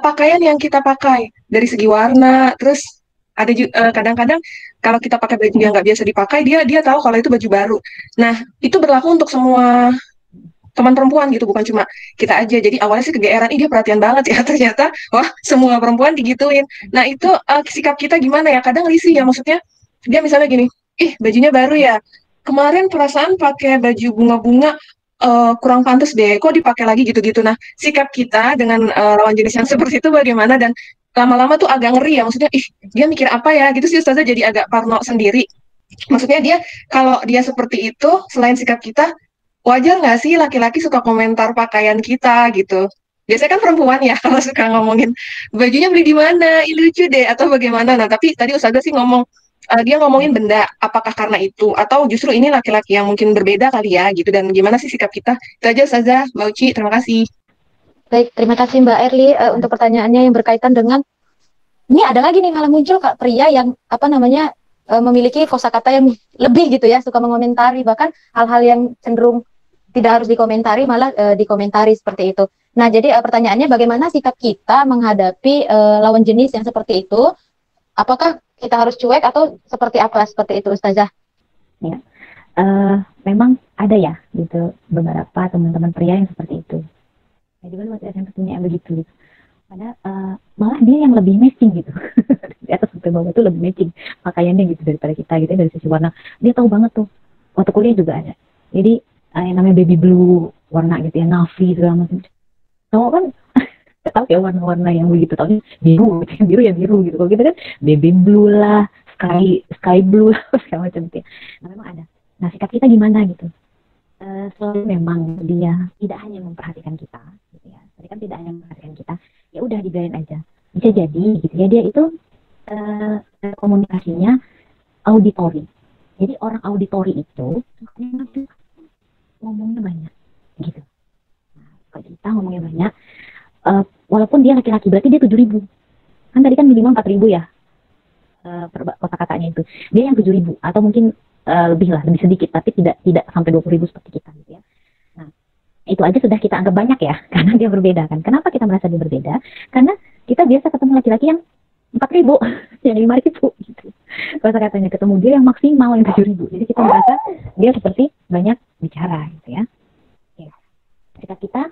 pakaian yang kita pakai dari segi warna. Terus ada kadang-kadang kalau kita pakai baju yang nggak biasa dipakai, dia tahu kalau itu baju baru. Nah, itu berlaku untuk semua teman perempuan gitu, bukan cuma kita aja. Jadi awalnya sih kegeeran, dia perhatian banget ya, ternyata wah semua perempuan digituin. Nah, itu sikap kita gimana ya? Kadang risih ya, maksudnya dia misalnya gini, bajunya baru ya, kemarin perasaan pakai baju bunga-bunga kurang pantas deh, kok dipakai lagi gitu-gitu. Nah, sikap kita dengan lawan jenis yang seperti itu bagaimana? Dan lama-lama tuh agak ngeri ya, maksudnya dia mikir apa ya gitu sih Ustazah, jadi agak parno sendiri. Maksudnya kalau dia seperti itu, selain sikap kita, wajar nggak sih laki-laki suka komentar pakaian kita gitu? biasanya kan perempuan ya kalau suka ngomongin bajunya beli di mana, ih lucu deh atau bagaimana. Nah, tapi tadi Ustazah sih ngomong dia ngomongin benda, apakah karena itu atau justru ini laki-laki yang mungkin berbeda kali ya gitu, dan gimana sih sikap kita. Itu aja Ustazah, Mbak Uci, terima kasih. Baik, terima kasih Mbak Erli untuk pertanyaannya yang berkaitan dengan ini ada lagi nih malah muncul Kak pria yang apa namanya memiliki kosakata yang lebih gitu ya, suka mengomentari bahkan hal-hal yang cenderung tidak harus dikomentari malah dikomentari seperti itu. Nah, jadi pertanyaannya bagaimana sikap kita menghadapi lawan jenis yang seperti itu? Apakah kita harus cuek atau seperti apa seperti itu Ustazah? Ya, memang ada ya gitu beberapa teman-teman pria yang seperti itu. Ya, juga masih ada yang punya yang begitu. Gitu. Padahal malah dia yang lebih matching gitu. Di atas sampai bawah itu lebih matching pakaiannya gitu daripada kita gitu, dari sisi warna. Dia tahu banget tuh. Waktu kuliah juga ada. Jadi yang namanya baby blue warna gitu ya, navy segala macam. Tahu kan? Tahu ya warna-warna yang begitu, tahu biru, biru ya biru gitu. Kalau kita kan baby blue lah, sky blue lah, segala macam gitu ya. Nah, memang ada. Nah, sikap kita gimana gitu? Selalu memang dia tidak hanya memperhatikan kita, gitu ya. Tadi kan tidak hanya memperhatikan kita, ya udah dibiarin aja. Bisa jadi gitu ya, dia itu komunikasinya auditori. Jadi orang auditori itu ngomongnya banyak, gitu. Nah, kalau kita ngomongnya banyak, walaupun dia laki-laki berarti dia 7.000. Kan tadi kan minimal 4.000 ya kata-katanya itu. Dia yang 7.000 atau mungkin lebih lah, lebih sedikit, tapi tidak sampai 20.000 seperti kita gitu ya. Nah, itu aja sudah kita anggap banyak ya, karena dia berbeda kan. Kenapa kita merasa dia berbeda? Karena kita biasa ketemu laki-laki yang 4.000, yang 5.000 gitu. Kata-katanya ketemu dia yang maksimal yang 7.000. Jadi kita merasa dia seperti banyak bicara gitu ya. Ketika kita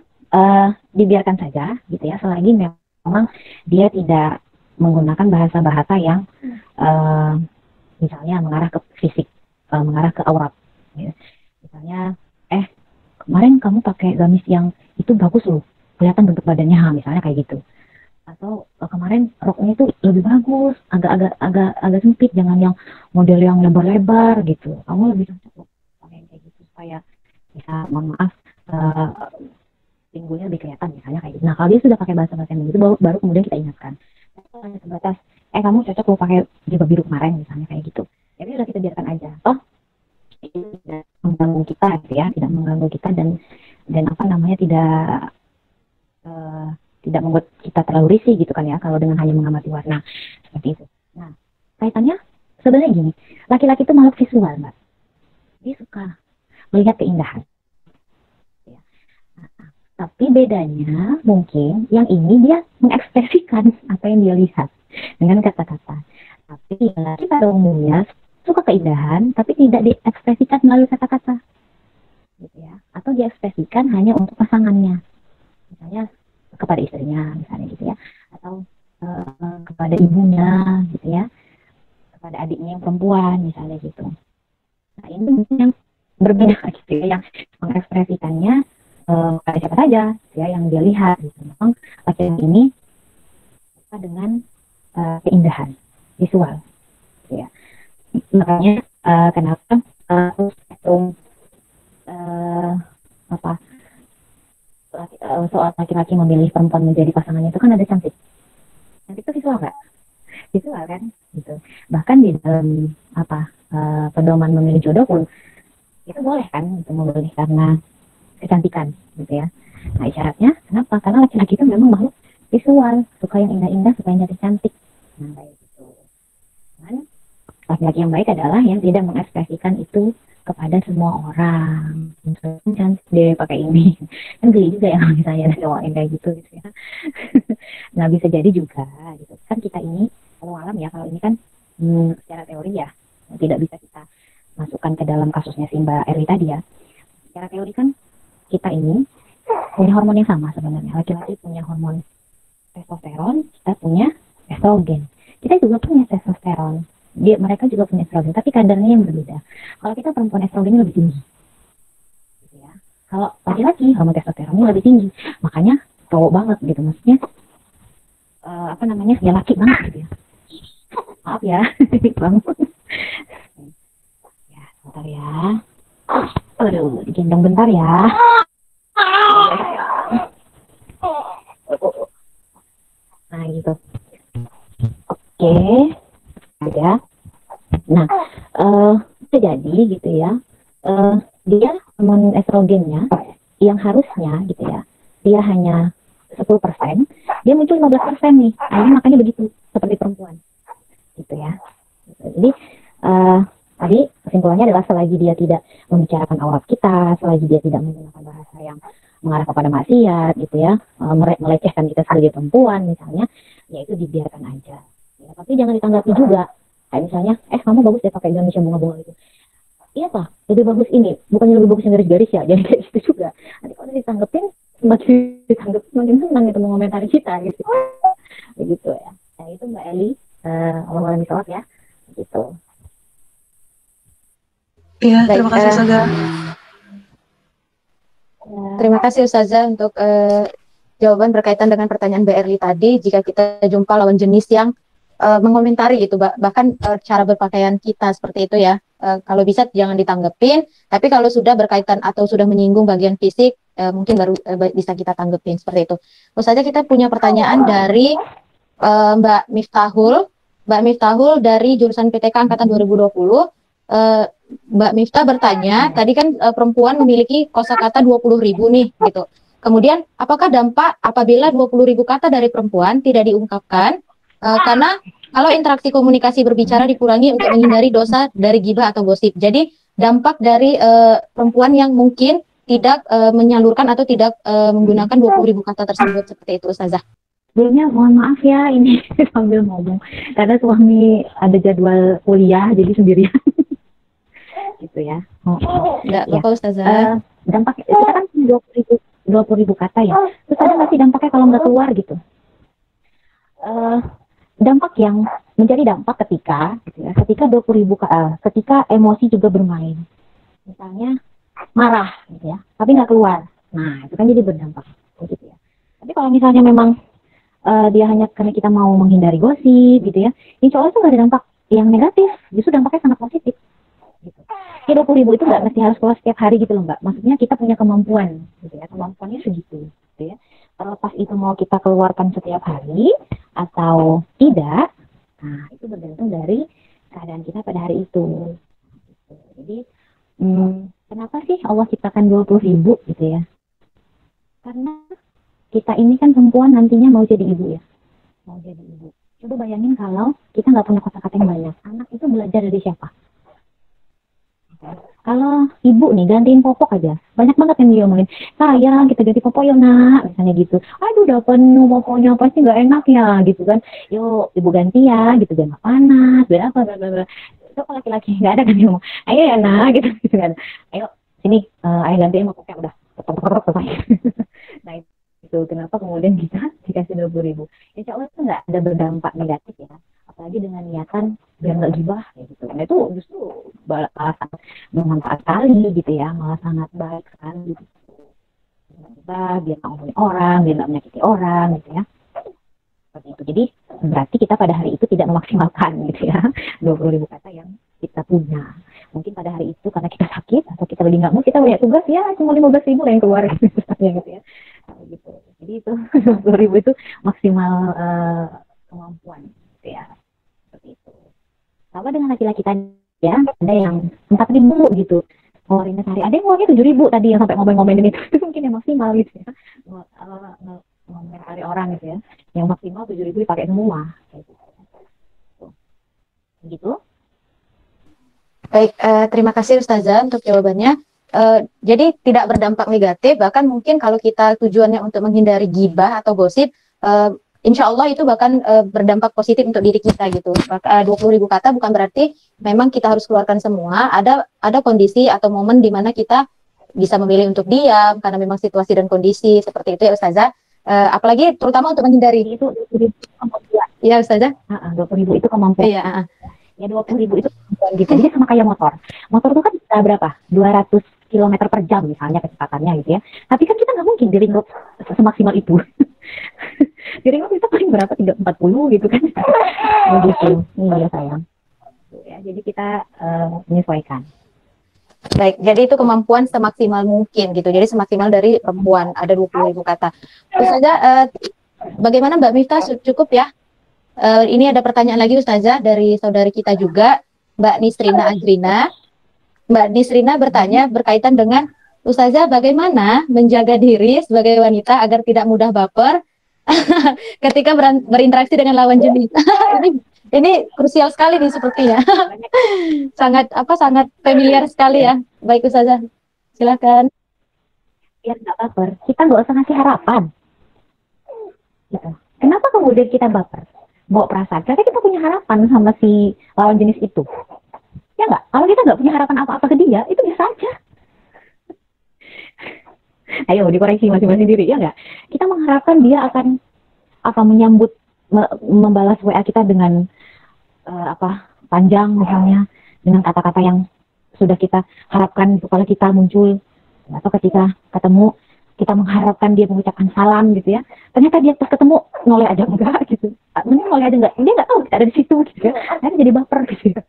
dibiarkan saja gitu ya, selagi memang dia tidak menggunakan bahasa-bahasa yang misalnya mengarah ke fisik, mengarah ke aurat gitu. Misalnya kemarin kamu pakai gamis yang itu bagus loh, kelihatan bentuk badannya misalnya kayak gitu. Atau kemarin roknya itu lebih bagus, agak sempit, jangan yang model yang lebar-lebar gitu, kamu lebih cocok loh pakai kayak gitu supaya bisa, mohon maaf, pinggulnya lebih kelihatan misalnya kayak gitu. Nah, kalau dia sudah pakai bahasa-bahasa yang begitu, baru kemudian kita ingatkan. Kalau hanya sebatas kamu cocok lo pakai jilbab biru kemarin misalnya kayak gitu, ya udah kita biarkan aja. Itu tidak mengganggu kita gitu ya, tidak mengganggu kita dan apa namanya, tidak membuat kita terlalu risih gitu kan ya, kalau dengan hanya mengamati warna seperti itu. Nah, kaitannya sebenarnya gini, laki-laki itu makhluk visual, Mbak. Dia suka melihat keindahan. Tapi bedanya mungkin yang ini dia mengekspresikan apa yang dia lihat dengan kata-kata. Tapi laki pada umumnya suka keindahan, tapi tidak diekspresikan melalui kata-kata, gitu ya. Atau diekspresikan hanya untuk pasangannya, misalnya kepada istrinya, misalnya gitu ya, atau kepada ibunya, gitu ya, kepada adiknya yang perempuan, misalnya gitu. Nah, ini mungkin yang berbeda gitu ya, yang mengekspresikannya pada siapa saja ya yang dia lihat gitu. Memang laki-laki ini suka dengan keindahan visual gitu ya. Makanya kenapa soal laki-laki memilih perempuan menjadi pasangannya itu kan ada cantik itu visual nggak? Visual kan gitu. Bahkan di dalam pedoman memilih jodoh pun itu boleh kan, itu memilih karena kecantikan gitu ya. Nah, isyaratnya kenapa? Karena laki-laki itu memang makhluk visual, suka yang indah-indah, suka yang cantik. Nah, kayak gitu. Dan laki-laki yang baik adalah yang tidak mengekspresikan itu kepada semua orang. Cantik deh pakai ini. Kan geli juga ya misalnya doain kayak gitu ya. Nah, bisa jadi juga gitu. Kan kita ini kalau alam ya, kalau ini kan secara teori ya, tidak bisa kita masukkan ke dalam kasusnya si Mbak Erli tadi ya. Secara teori kan kita ini punya hormon yang sama sebenarnya. Laki-laki punya hormon testosteron, kita punya estrogen. Kita juga punya testosteron. Mereka juga punya estrogen, tapi kadarnya yang berbeda. Kalau kita perempuan, estrogennya lebih tinggi. Gitu ya. Kalau laki-laki hormon testosteronnya lebih tinggi. Makanya cowok banget gitu, maksudnya ya laki banget gitu ya. Maaf ya, bangun. Ya, bentar ya. Aduh, digendong bentar ya. gitu. Oke, ada. Nah, bisa jadi gitu ya, dia hormon estrogennya yang harusnya gitu ya, dia hanya 10%, dia muncul 15% nih. Nah, makanya begitu, seperti perempuan gitu ya. Jadi tadi kesimpulannya adalah selagi dia tidak membicarakan aurat kita, selagi dia tidak menggunakan bahasa yang mengarah kepada maksiat gitu ya, melecehkan kita sebagai perempuan misalnya, ya itu dibiarkan aja ya, tapi jangan ditanggapi juga kayak misalnya kamu bagus deh pakai Indonesia bunga-bunga itu. Iya Pak, lebih bagus ini, bukannya lebih bagus yang garis-garis ya, jadi kayak gitu juga. Nanti kalau ditanggepin, semakin ditanggepin semakin senang gitu mengomentari kita gitu. Begitu ya. Nah itu Mbak Eli, Allah sholat ya, gitu. Iya, terima kasih Ustazah. Terima kasih Ustazah untuk jawaban berkaitan dengan pertanyaan Mbak Erli tadi. Jika kita jumpa lawan jenis yang mengomentari gitu, bahkan cara berpakaian kita seperti itu ya, kalau bisa jangan ditanggepin, tapi kalau sudah berkaitan atau sudah menyinggung bagian fisik, mungkin baru bisa kita tanggepin seperti itu. Ustazah, kita punya pertanyaan dari Mbak Miftahul. Mbak Miftahul dari jurusan PTK Angkatan 2020. Mbak Miftah bertanya, tadi kan perempuan memiliki kosakata 20.000 nih gitu. Kemudian apakah dampak apabila 20.000 kata dari perempuan tidak diungkapkan? Karena kalau interaksi komunikasi berbicara dikurangi untuk menghindari dosa dari ghibah atau gosip. Jadi dampak dari perempuan yang mungkin tidak menyalurkan atau tidak menggunakan 20.000 kata tersebut, seperti itu Ustazah. Sebelumnya mohon maaf ya ini sambil ngomong karena suami ada jadwal kuliah jadi sendirian. Gitu ya. Enggak apa-apa Ustazah. Dampak kita kan 20.000 kata ya. Terus ada nggak sih dampaknya kalau nggak keluar gitu? Dampak yang menjadi dampak ketika gitu ya, ketika 20.000 ketika emosi juga bermain. Misalnya marah gitu ya, tapi nggak keluar. Nah, itu kan jadi berdampak gitu ya. Tapi kalau misalnya memang dia hanya karena kita mau menghindari gosip gitu ya, insya Allah itu nggak ada dampak yang negatif, justru dampaknya sangat positif. Gitu. Ya 20.000 itu nggak mesti harus keluar setiap hari gitu loh Mbak. Maksudnya kita punya kemampuan, gitu ya. Kemampuannya segitu, gitu ya. Terlepas itu mau kita keluarkan setiap hari atau tidak, nah itu bergantung dari keadaan kita pada hari itu. Gitu. Jadi kenapa sih Allah ciptakan 20.000 gitu ya? Karena kita ini kan perempuan nantinya mau jadi ibu ya, mau jadi ibu. Coba bayangin kalau kita nggak punya kosakata yang banyak, anak itu belajar dari siapa? Kalau ibu nih gantiin popok aja, banyak banget yang diomongin. Sayang kita ganti popok ya nak, misalnya gitu. Aduh udah penuh popoknya pasti nggak enak ya, gitu kan. Yuk ibu ganti ya, gitu biar nggak panas, biar apa, bla. Itu kalau laki-laki nggak ada kan yang ngomong, ayo ya nak, gitu kan. Ayo sini, ayo gantiin popoknya udah. Nah itu kenapa kemudian kita dikasih 20.000. Insya Allah itu nggak ada berdampak negatif ya. Apalagi dengan niatan biar nggak gibah gitu. Nah itu justru malah sangat bermanfaat sekali gitu ya, malah sangat baik sekali gitu. Biar nggak ngomongin orang, biar nggak menyakiti orang gitu ya. Seperti itu. Jadi berarti kita pada hari itu tidak memaksimalkan gitu ya 20.000 kata yang kita punya. Mungkin pada hari itu karena kita sakit atau kita lagi nggak mau, kita punya tugas ya cuma 15.000 yang keluar gitu ya. Gitu. Jadi itu 20.000 itu maksimal kemampuan gitu ya. Seperti itu. Sama dengan laki-laki tadi ya, ada yang 4.000 gitu ngeluarinnya sehari, ada yang ngeluarin 7.000 tadi yang sampai ngomong-ngomongin itu mungkin yang maksimal gitu ya, ngomentari orang gitu ya, yang maksimal 7.000 dipakai semua kayak gitu. Baik, terima kasih Ustazah untuk jawabannya. Jadi tidak berdampak negatif, bahkan mungkin kalau kita tujuannya untuk menghindari ghibah atau gosip, insya Allah itu bahkan berdampak positif untuk diri kita gitu. 20.000 kata bukan berarti memang kita harus keluarkan semua. Ada kondisi atau momen di mana kita bisa memilih untuk diam karena memang situasi dan kondisi seperti itu ya Ustazah. Apalagi terutama untuk menghindari itu 20.000 kemampuan. Iya Ustazah. 20.000 itu kemampuan. Iya. Ya 20.000 itu kemampuan gitu. Jadi sama kayak motor. Motor itu kan bisa berapa? 200 km per jam misalnya kecepatannya gitu ya. Tapi kan kita nggak mungkin di ring road semaksimal itu. Di ring road kita paling berapa? 340 gitu kan. Begitu. Iya sayang. Ya, jadi kita menyesuaikan. Baik, jadi itu kemampuan semaksimal mungkin gitu. Jadi semaksimal dari perempuan ada 20.000 kata. Terus saja Bagaimana Mbak Miftah, cukup ya? Ini ada pertanyaan lagi Ustazah dari saudari kita juga, Mbak Nisrina Azrina. Mbak Nisrina bertanya berkaitan dengan Ustazah, bagaimana menjaga diri sebagai wanita agar tidak mudah baper ketika berinteraksi dengan lawan jenis. ini krusial sekali nih sepertinya. sangat familiar sekali ya. Baik Ustazah, silakan. Biar nggak baper, kita nggak usah ngasih harapan. Gitu. Kenapa kemudian kita baper? Bawa perasaan, karena kita punya harapan sama si lawan jenis itu. Ya nggak? Kalau kita nggak punya harapan apa-apa ke dia, itu biasa aja. Ayo dikoreksi masing-masing diri, ya nggak? Kita mengharapkan dia akan menyambut, membalas WA kita dengan panjang misalnya, dengan kata-kata yang sudah kita harapkan kalau kita muncul, atau ketika ketemu kita mengharapkan dia mengucapkan salam gitu ya, ternyata dia pas ketemu noleh aja enggak gitu, mending noleh aja enggak, dia nggak tahu kita ada di situ gitu ya, akhirnya jadi baper gitu ya.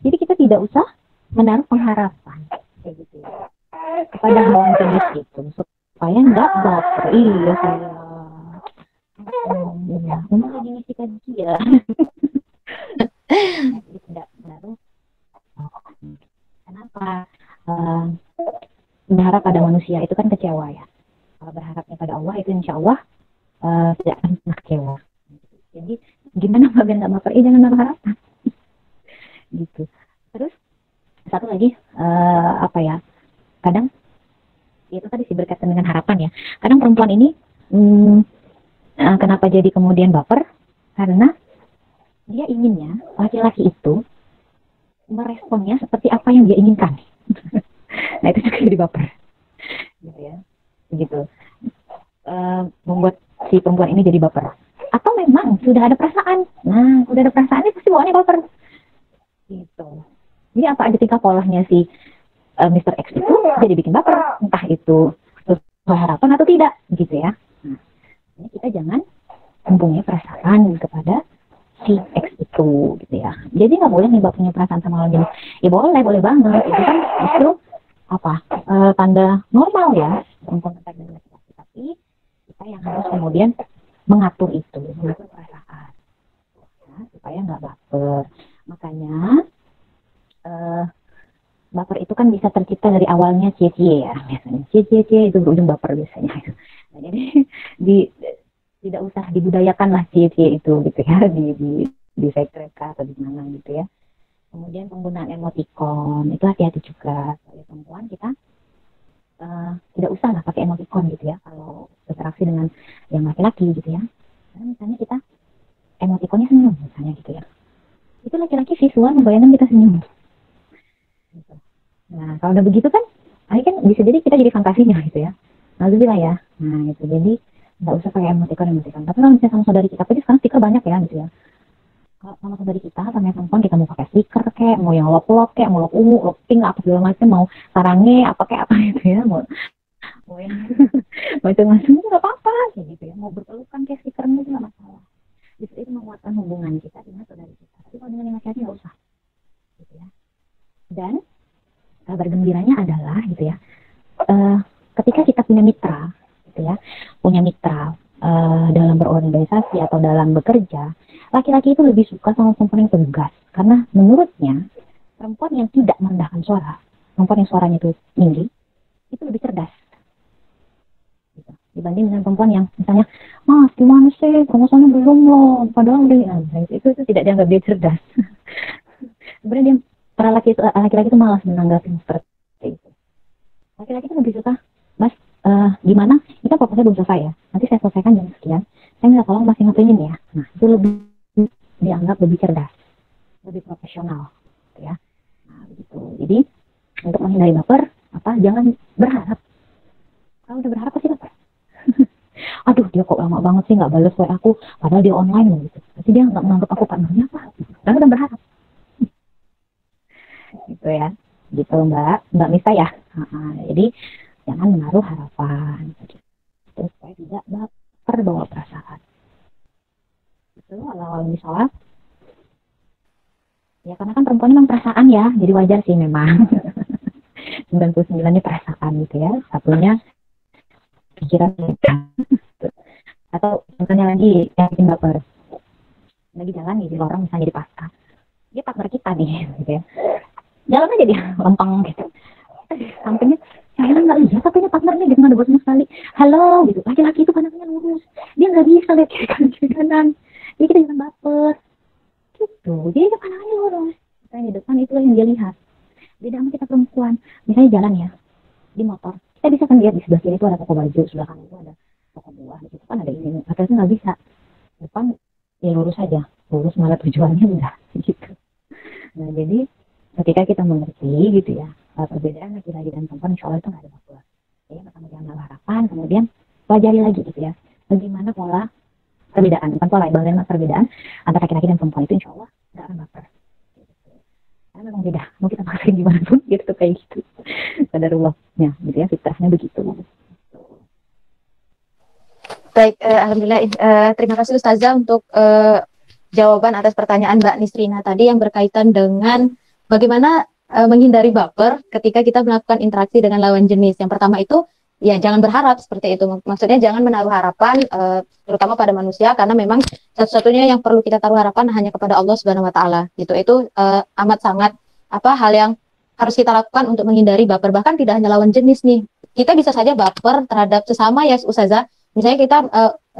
Jadi kita tidak usah menaruh pengharapan kayak gitu ya, kepada lawan jenis itu supaya nggak baper. Iya saya memang lagi ngisi kajian. Tidak menaruh. Kenapa? Berharap pada manusia itu kan kecewa ya. Kalau berharapnya pada Allah itu insya Allah tidak akan pernah kecewa. Jadi gimana biar nggak baper? Jangan naruh harapan. Gitu. Terus satu lagi kadang itu tadi sih berkaitan dengan harapan ya. Kadang perempuan ini kenapa jadi kemudian baper? Karena dia inginnya laki-laki itu meresponnya seperti apa yang dia inginkan. Nah itu juga jadi baper, gitu ya, begitu. Membuat si perempuan ini jadi baper. Atau memang sudah ada perasaan. Nah, sudah ada perasaan ini pasti bawaannya baper. Gitu. Jadi apa aja tingkah polanya si Mr. X itu jadi bikin baper, entah itu sesuai harapan atau tidak, gitu ya. Nah, ini kita jangan mempunyai perasaan kepada si X itu, gitu ya. Jadi nggak boleh nih punya perasaan sama lawan jenis. Ya boleh banget. Itu kan justru tanda normal ya, perempuan tertarik dengan laki-laki. Tapi kita yang harus kemudian mengatur itu, mengatur perasaan, ya, supaya nggak baper. Makanya baper itu kan bisa tercipta dari awalnya cie-cie ya, biasanya cie-cie itu berujung baper biasanya. Nah, jadi tidak usah dibudayakan lah cie-cie itu gitu ya, di sekret atau di mana gitu ya. Kemudian penggunaan emoticon itu hati-hati juga. Sebagai perempuan kita tidak usah lah pakai emoticon gitu ya kalau berinteraksi dengan yang laki-laki gitu ya. Karena misalnya kita emoticonnya senyum misalnya gitu ya, itu laki-laki visual membayangkan kita senyum gitu. Nah kalau udah begitu kan akhirnya kan bisa jadi kita jadi fantasinya gitu ya. Alhamdulillah ya. Nah itu jadi nggak usah pakai emoticon. Tapi kalau misalnya sama saudari kita, tapi sekarang stiker banyak ya gitu ya. Kalau sama saudari kita, sama yang perempuan, kita mau pakai stiker kayak, mau yang lop-lop kayak, mau lop ungu, lop pink, apa segala macam, mau sarange, apa kayak apa gitu ya, mau yang macam-macam itu nggak apa-apa gitu ya, mau berpelukan kayak stikernya itu nggak masalah. Justru itu menguatkan hubungan kita dengan saudari kita. Tapi kalau dengan yang laki-laki nggak usah, gitu ya. Dan kabar gembiranya adalah gitu ya, ketika kita punya mitra, gitu ya, dalam berorganisasi atau dalam bekerja, laki-laki itu lebih suka sama perempuan yang tegas, karena menurutnya perempuan yang tidak merendahkan suara, perempuan yang suaranya itu tinggi, itu lebih cerdas gitu, dibanding dengan perempuan yang misalnya, mas gimana sih, promosionnya belum loh, padahal udah, itu tidak dianggap dia cerdas. Sebenarnya para laki-laki itu malas menanggapi seperti itu. Laki-laki itu lebih suka, mas gimana, ini kan proposnya belum selesai ya, nanti saya selesaikan jam sekian, saya minta tolong masih ngapelin ya. Nah itu lebih dianggap lebih cerdas, lebih profesional gitu ya. Nah begitu. Jadi untuk menghindari baper, jangan berharap. Kalau udah berharap pasti baper. Aduh dia kok lama banget sih nggak balas WA aku, padahal dia online loh gitu. Pasti dia nggak menganggap aku partnernya apa. Karena udah berharap. Gitu ya. Gitu Mbak Mista ya. Jadi jangan menaruh harapan. Terus supaya tidak baper bawa perasaan. Itu kalau misalnya ya karena kan perempuan memang perasaan ya, jadi wajar sih memang. 99-nya perasaan gitu ya, satunya pikiran. Atau contohnya lagi yang bikin baper, lagi jalan nih di lorong misalnya di pasar, dia partner kita nih gitu ya, jalan aja dia lempeng gitu, sampingnya saya nggak lihat tapi ini partnernya gitu, nggak ada buat sama sekali, halo gitu, laki-laki itu pandangannya lurus, dia nggak bisa lihat kiri kanan, jadi kita jangan baper gitu, jadi dia pandangannya lurus, saya di depan itu yang dia lihat, beda sama kita perempuan, misalnya jalan ya di motor, kita bisa kan lihat di sebelah kiri itu ada toko baju, sebelah kanan itu ada toko buah, gitu kan ada ini, atasnya nggak bisa, depan ya lurus aja, lurus malah tujuannya udah gitu. Nah jadi ketika kita mengerti gitu ya perbedaan laki-laki dan perempuan, insya Allah itu nggak ada masalah. Jadi pertama jangan naruh harapan, kemudian pelajari lagi gitu ya bagaimana pola perbedaan, bukan pola, bagaimana perbedaan antara laki-laki dan perempuan itu, insya Allah nggak akan baper. Karena memang beda, mau kita paksain gimana pun gitu kayak gitu. Qadarullah-nya gitu ya, fitrahnya begitu. Baik, alhamdulillah. Terima kasih Ustazah untuk jawaban atas pertanyaan Mbak Nisrina tadi yang berkaitan dengan bagaimana menghindari baper ketika kita melakukan interaksi dengan lawan jenis. Yang pertama itu ya jangan berharap seperti itu. Maksudnya jangan menaruh harapan terutama pada manusia, karena memang satu-satunya yang perlu kita taruh harapan hanya kepada Allah Subhanahu wa taala. Gitu. Itu amat sangat hal yang harus kita lakukan untuk menghindari baper. Bahkan tidak hanya lawan jenis nih. Kita bisa saja baper terhadap sesama ya Ustazah. Misalnya kita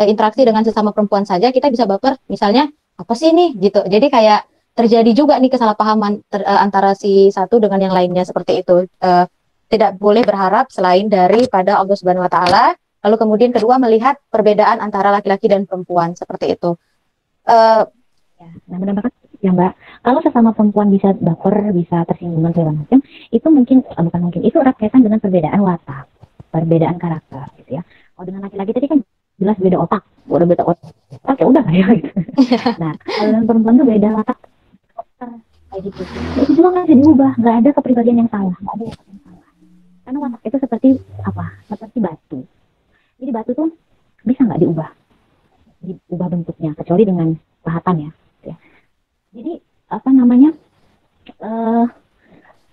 interaksi dengan sesama perempuan saja, kita bisa baper, misalnya, apa sih nih, gitu. Jadi kayak terjadi juga nih kesalahpahaman antara si satu dengan yang lainnya, seperti itu. Tidak boleh berharap selain daripada Allah Subhanahu wa taala. Lalu kemudian kedua, melihat perbedaan antara laki-laki dan perempuan, seperti itu. Ya, nah benar banget ya Mbak. Kalau sesama perempuan bisa baper, bisa tersinggung segala macam, itu mungkin bukan mungkin, itu erat kaitan dengan perbedaan watak, perbedaan karakter, gitu ya. Kalau dengan laki-laki tadi kan jelas beda otak, udah beda otak ya udah ya gitu. Nah kalau dengan perempuan tuh beda watak kayak gitu. Itu juga nggak bisa diubah, nggak ada kepribadian yang salah, nggak ada yang salah. Karena watak itu seperti apa? Seperti batu. Jadi batu tuh bisa nggak diubah bentuknya, kecuali dengan pahatan ya. Jadi apa namanya?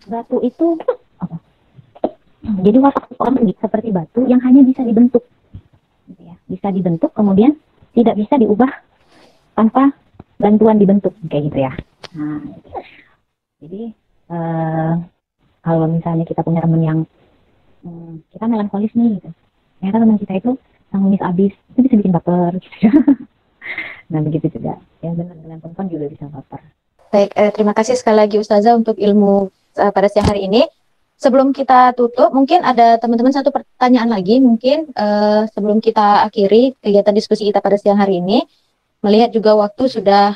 Batu itu apa? Jadi watak orang seperti batu yang hanya bisa dibentuk, gitu ya. Bisa dibentuk kemudian tidak bisa diubah tanpa bantuan dibentuk kayak gitu ya. Nah, jadi kalau misalnya kita punya teman yang kita melankolis nih, gitu. Ternyata teman kita itu nangis abis, itu bisa bikin baper. Gitu. Nah begitu juga. Yang benar dengan perempuan juga bisa baper. Baik, terima kasih sekali lagi Ustazah untuk ilmu pada siang hari ini. Sebelum kita tutup, mungkin ada teman-teman satu pertanyaan lagi, mungkin sebelum kita akhiri kegiatan diskusi kita pada siang hari ini, melihat juga waktu sudah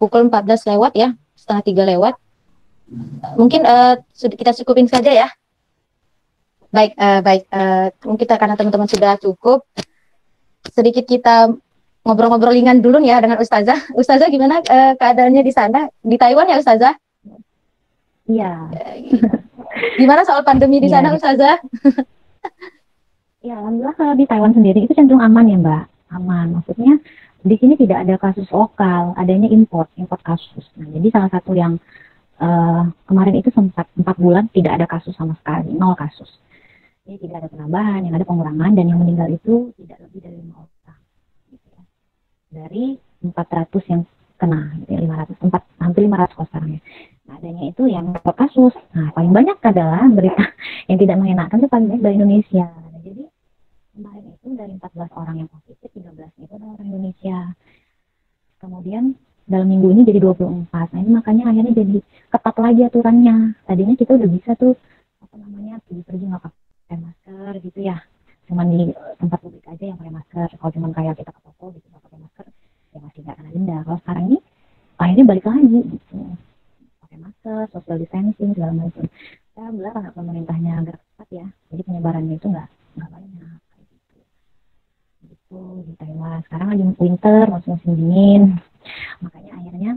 pukul 14 lewat ya, setengah 3 lewat. Mungkin kita cukupin saja ya. Baik, mungkin karena teman-teman sudah cukup, sedikit kita ngobrol-ngobrol ringan dulu ya dengan Ustazah. Ustazah gimana keadaannya di sana? Di Taiwan ya Ustazah? Iya. Gimana soal pandemi di sana Ustazah? Ya, alhamdulillah kalau di Taiwan sendiri itu cenderung aman ya Mbak. Aman, maksudnya di sini tidak ada kasus lokal, adanya import kasus. Nah, jadi salah satu yang kemarin itu sempat 4 bulan tidak ada kasus sama sekali, 0 kasus. Jadi tidak ada penambahan, yang ada pengurangan, dan yang meninggal itu tidak lebih dari 5 orang. Gitu ya. Dari 400 yang kena, gitu ya, hampir 500 sekarang ya. Nah, adanya itu yang kasus. Nah, paling banyak adalah berita yang tidak mengenakan itu paling banyak dari Indonesia. Nah, jadi kemarin itu dari 14 orang yang positif, 13 itu adalah orang Indonesia. Kemudian dalam minggu ini jadi 24. Nah, ini makanya akhirnya jadi ketat lagi aturannya. Tadinya kita udah bisa tuh pergi nggak pakai masker gitu ya. Cuman di tempat publik aja yang pakai masker. Kalau cuman kayak kita ke toko gitu nggak pakai masker, ya masih nggak kena denda. Kalau sekarang ini akhirnya balik lagi gitu. Masker, social distancing segala macam. Saya bilang karena pemerintahnya agak ketat ya, jadi penyebarannya itu nggak banyak kayak gitu. Gitu di Taiwan. Sekarang lagi winter, musim dingin, makanya akhirnya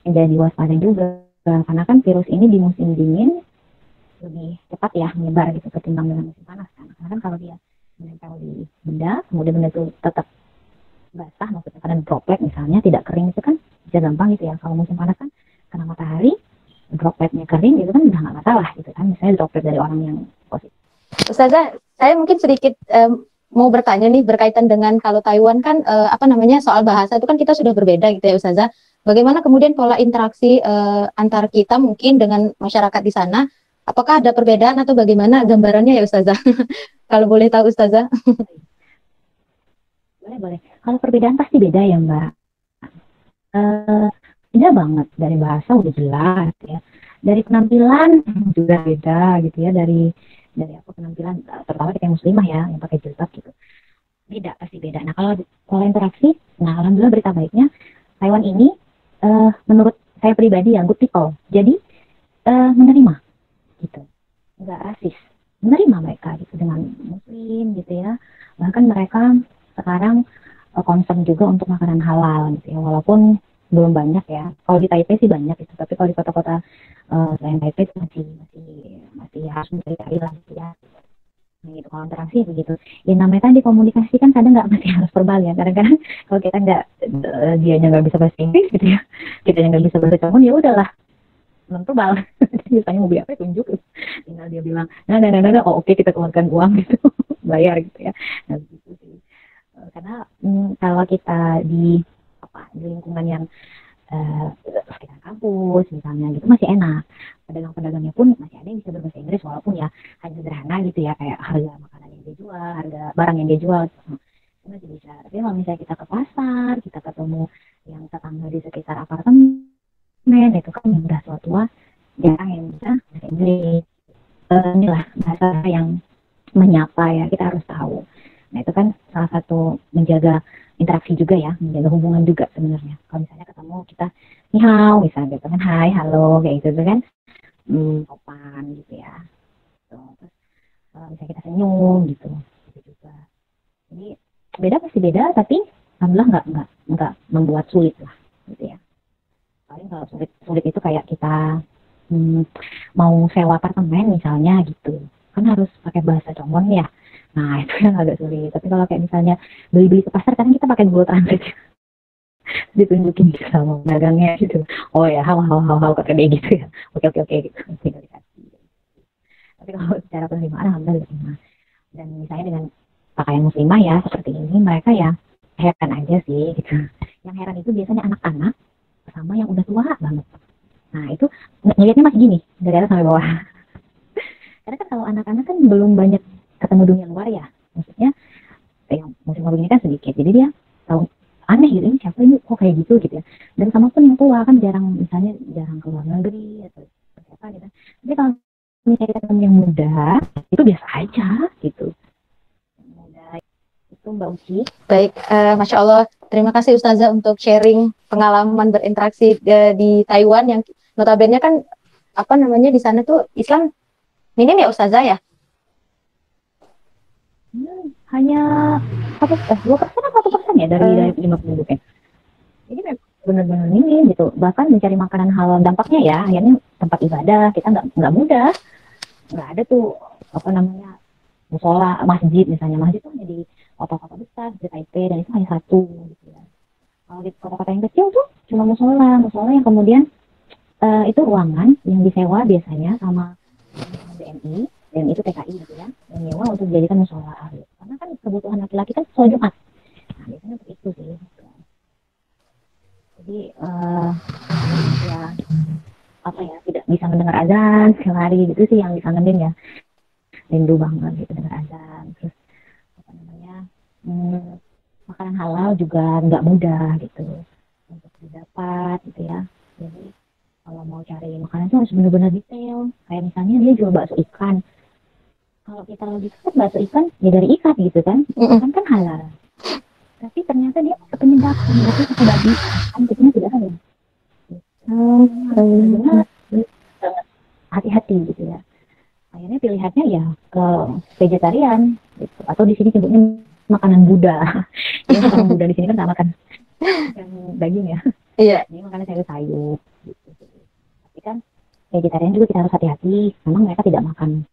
jadi waspada juga. Karena kan virus ini di musim dingin lebih cepat ya menyebar gitu ketimbang dengan musim panas kan. Karena kan kalau dia menempel di benda, kemudian benda itu tetap basah, maksudnya karena droplet misalnya tidak kering itu kan bisa gampang gitu ya. Kalau musim panas kan kena matahari, dropletnya kering itu kan udah nggak masalah gitu kan, misalnya droplet dari orang yang positif. Ustazah, saya mungkin sedikit mau bertanya nih berkaitan dengan kalau Taiwan kan soal bahasa itu kan kita sudah berbeda gitu ya Ustazah. Bagaimana kemudian pola interaksi antar kita mungkin dengan masyarakat di sana? Apakah ada perbedaan atau bagaimana gambarannya ya Ustazah? Kalau boleh tahu Ustazah. Boleh. Kalau perbedaan pasti beda ya Mbak. Beda banget, dari bahasa udah jelas ya. Dari penampilan juga beda gitu ya, dari apa penampilan terutama kita yang muslimah ya yang pakai jilbab gitu. Pasti beda. Nah, kalau pola interaksi, nah alhamdulillah berita baiknya Taiwan ini menurut saya pribadi ya good people. Jadi menerima gitu. Enggak rasis. Menerima mereka gitu dengan muslim gitu ya. Bahkan mereka sekarang concern juga untuk makanan halal gitu ya. Walaupun belum banyak ya. Kalau di Taipei sih banyak gitu, tapi kalau di kota-kota selain Taipei itu masih harus mencari lah gitu ya. Gitu, kalau interaksi begitu. Ya namanya kan dikomunikasi kan kadang nggak masih harus verbal ya. Kadang-kadang kalau kita dianya nggak bisa bahasa Inggris gitu ya, kita nggak bisa bahasa Jepun, ya udahlah non verbal. Biasanya mau beli apa tunjuk, tinggal dia bilang, nah, oh oke, kita keluarkan uang gitu, bayar gitu ya. Nah begitu sih. Karena kalau kita di lingkungan yang sekitar kampus misalnya gitu masih enak, pedagang-pedagangnya pun masih ada yang bisa berbahasa Inggris walaupun ya hanya sederhana gitu ya, kayak harga makanan yang dia jual, harga barang yang dia jual gitu. Masih bisa. Tapi kalau misalnya kita ke pasar, kita ketemu yang tetangga di sekitar apartemen itu kan yang udah tua-tua, jarang yang bisa bahasa Inggris. Inilah bahasa yang menyapa ya, kita harus tahu. Nah itu kan salah satu menjaga interaksi juga ya, menjaga hubungan juga sebenarnya. Kalau misalnya ketemu kita ni hao misalnya gitu kan, hai, halo kayak gitu kan, sopan gitu ya. Terus misalnya kita senyum gitu juga. Jadi beda pasti beda, tapi alhamdulillah nggak membuat sulit lah gitu ya. Paling kalau sulit itu kayak kita mau sewa apartemen misalnya gitu, kan harus pakai bahasa Congon ya. Nah itu yang agak sulit. Tapi kalau kayak misalnya beli ke pasar, kadang kita pakai Google Translate ditunjukin sama pedagangnya gitu. Oh ya, hal kata dia gitu ya. Oke gitu. Tinggal dikasih. Tapi kalau secara penerimaan alhamdulillah diterima. Dan misalnya dengan pakaian muslimah ya seperti ini, mereka ya heran aja sih gitu. Yang heran itu biasanya anak-anak sama yang udah tua banget. Nah itu ngelihatnya masih gini dari atas sampai bawah. Karena kan kalau anak-anak kan belum banyak ketemu dunia luar ya, maksudnya yang muslim ini kan sedikit, jadi dia tahu aneh gitu, ini siapa ini kok kayak gitu ya. Dan sama pun yang tua kan jarang ke luar negeri atau siapa gitu. Tapi kalau misalnya kita ketemu yang muda itu biasa aja gitu. Yang muda itu Mbak Uci. Baik, Masya Allah, terima kasih Ustazah untuk sharing pengalaman berinteraksi di Taiwan yang notabene kan di sana tuh Islam minim ya Ustazah ya? Hanya 2% atau 1% ya dari 5 penduduknya. Jadi benar-benar minim gitu. Bahkan mencari makanan halal dampaknya ya akhirnya tempat ibadah kita nggak mudah. Nggak ada tuh musola, masjid misalnya. Masjid tuh hanya di kota-kota besar di Taipei dan itu hanya satu gitu ya. Kalau di kota-kota yang kecil tuh cuma musola yang kemudian itu ruangan yang disewa biasanya sama BNI dan itu TKI gitu ya, yang nyewa untuk dijadikan musola gitu. Karena kan kebutuhan laki-laki kan sholat Jumat. Nah biasanya untuk itu sih gitu. Jadi tidak bisa mendengar azan sehari gitu sih yang dikangenin ya, rindu banget gitu dengar azan. Terus makanan halal juga nggak mudah gitu untuk didapat gitu ya. Jadi kalau mau cari makanan itu harus benar-benar detail. Kayak misalnya dia jual bakso ikan. Kalau kita lagi kan bakso ikan ya dari ikan gitu kan, ikan kan halal. Tapi ternyata dia penyedap, berarti kata babi, kan kita tidak ada. Benar, hati-hati gitu ya. Akhirnya pilihannya ya ke vegetarian gitu. Atau di sini sebutnya makanan Buddha. Ya makanan Buddha di sini kan tak makan yang daging ya. Iya. Ini makanan sayur-sayur gitu. Tapi kan vegetarian juga kita harus hati-hati. Memang mereka tidak makan.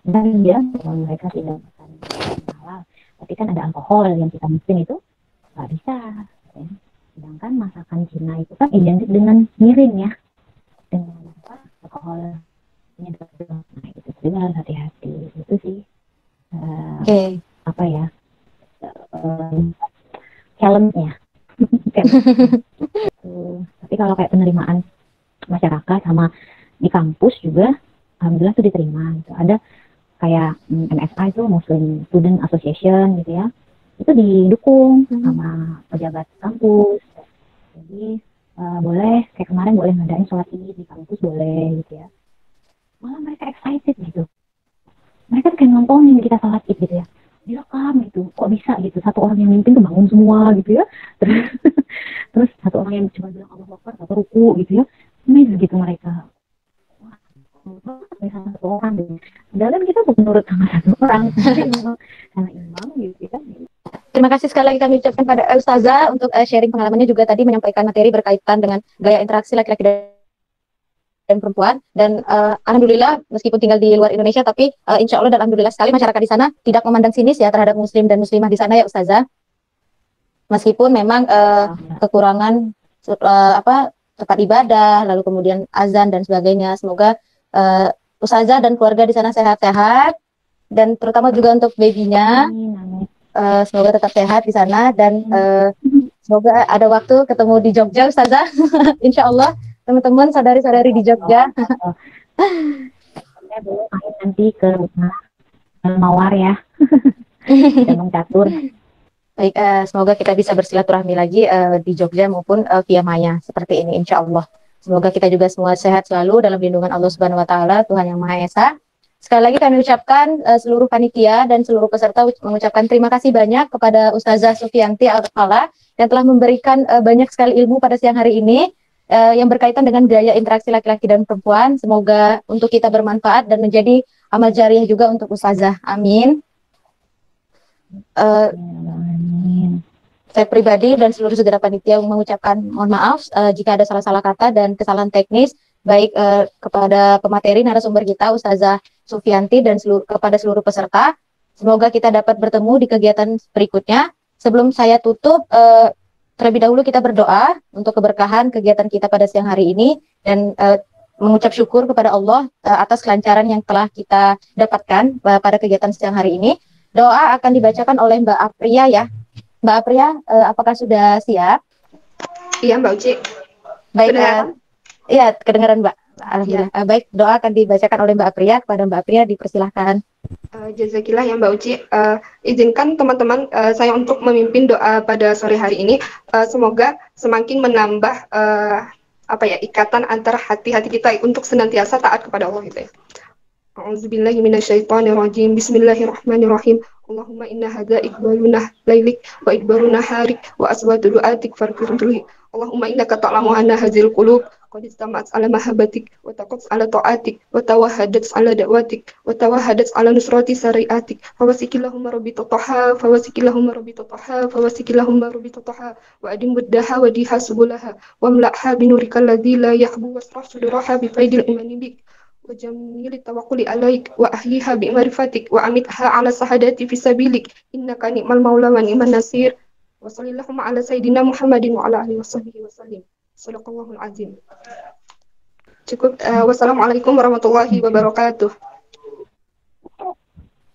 Dan ya, mereka tidak makan halal. Tapi kan ada alkohol yang kita muslim itu nggak bisa. Ya. Sedangkan masakan Cina itu kan identik dengan mirin ya. Dengan alkohol. Nah itu juga harus hati-hati. Itu sih. Oke. apa ya, challenge-nya. Tapi kalau kayak penerimaan masyarakat sama di kampus juga alhamdulillah tuh diterima gitu. Ada kayak MSA itu Muslim Student Association gitu ya, itu didukung sama pejabat kampus. Jadi boleh kayak kemarin boleh ngadain sholat Id di kampus boleh gitu ya. Malah mereka excited gitu, mereka tuh kayak nontonin kita sholat Id gitu ya, direkam gitu, kok bisa gitu, satu orang yang mimpin tuh bangun semua gitu ya, terus satu orang yang cuma bilang Allahu Akbar atau ruku gitu ya, amazed gitu mereka. Wah, bisa satu orang deh. Padahal kan kita bukan nurut sama satu orang, tapi memang karena imam gitu ya. Terima kasih sekali lagi kami ucapkan pada Ustazah untuk sharing pengalamannya, juga tadi menyampaikan materi berkaitan dengan gaya interaksi laki-laki dan perempuan. Dan alhamdulillah meskipun tinggal di luar Indonesia, tapi insya Allah dan alhamdulillah sekali masyarakat di sana tidak memandang sinis ya terhadap muslim dan muslimah di sana ya Ustazah. Meskipun memang kekurangan tempat ibadah, lalu kemudian azan dan sebagainya. Semoga Ustazah dan keluarga di sana sehat-sehat, dan terutama juga untuk babynya. Semoga tetap sehat di sana, dan semoga ada waktu ketemu di Jogja Ustazah. Insya Allah teman-teman saudari-saudari di Jogja. Saya belum main nanti ke rumah Mawar ya. Gunung Catur. Baik, semoga kita bisa bersilaturahmi lagi di Jogja maupun via Maya seperti ini insya Allah. Semoga kita juga semua sehat selalu dalam lindungan Allah Subhanahu Wa Taala, Tuhan yang Maha Esa. Sekali lagi kami ucapkan seluruh panitia dan seluruh peserta mengucapkan terima kasih banyak kepada Ustazah Sufianti Al-Fala yang telah memberikan banyak sekali ilmu pada siang hari ini yang berkaitan dengan gaya interaksi laki-laki dan perempuan. Semoga untuk kita bermanfaat dan menjadi amal jariah juga untuk Ustazah. Amin. Saya pribadi dan seluruh saudara panitia mengucapkan mohon maaf jika ada salah-salah kata dan kesalahan teknis, baik kepada pemateri narasumber kita Ustazah Sufianti dan kepada seluruh peserta. Semoga kita dapat bertemu di kegiatan berikutnya. Sebelum saya tutup, terlebih dahulu kita berdoa untuk keberkahan kegiatan kita pada siang hari ini, dan mengucap syukur kepada Allah atas kelancaran yang telah kita dapatkan pada kegiatan siang hari ini. Doa akan dibacakan oleh Mbak Apria ya. Mbak Apria, apakah sudah siap? Iya Mbak Uci. Baik, iya kedengaran Mbak. Alhamdulillah. Ya. Baik, doa akan dibacakan oleh Mbak Apria. Kepada Mbak Apria dipersilahkan. Jazakillah ya Mbak Uci. Izinkan teman-teman saya untuk memimpin doa pada sore hari ini. Semoga semakin menambah ikatan antara hati-hati kita untuk senantiasa taat kepada Allah gitu ya. A'udzubillahi minasyaitonirrajim. Bismillahirrahmanirrahim. Allahumma inna hadza iqbaluna lailik wa iqbaruna harik wa aswatu du'atik farfirli. Allahumma innaka ta'lamu anna hadzal qulub qad istama'at ala mahabbatik wa taqats ala ta'atik wa tawahadat ala da'watik wa tawahadat ala nusrati syariatik. Fawasikillahumma rabbi tataha fawasikillahumma rabbi tataha fawasikillahumma rabbi tataha wa adim buddaha wa diha subulaha wa mla'ha binurikal ladzi la yahbu wasrah suduraha bi faidil imani bik. وجميل التوكل عليك وأحييها بمعرفتك وأمتها على سعادتي في سبيلك إنك نعم المولى ونعم النصير وصلى اللهم على سيدنا محمد وعلى آله وصحبه وسلم صدق الله العظيم. Cukup. Wassalamualaikum warahmatullahi wabarakatuh.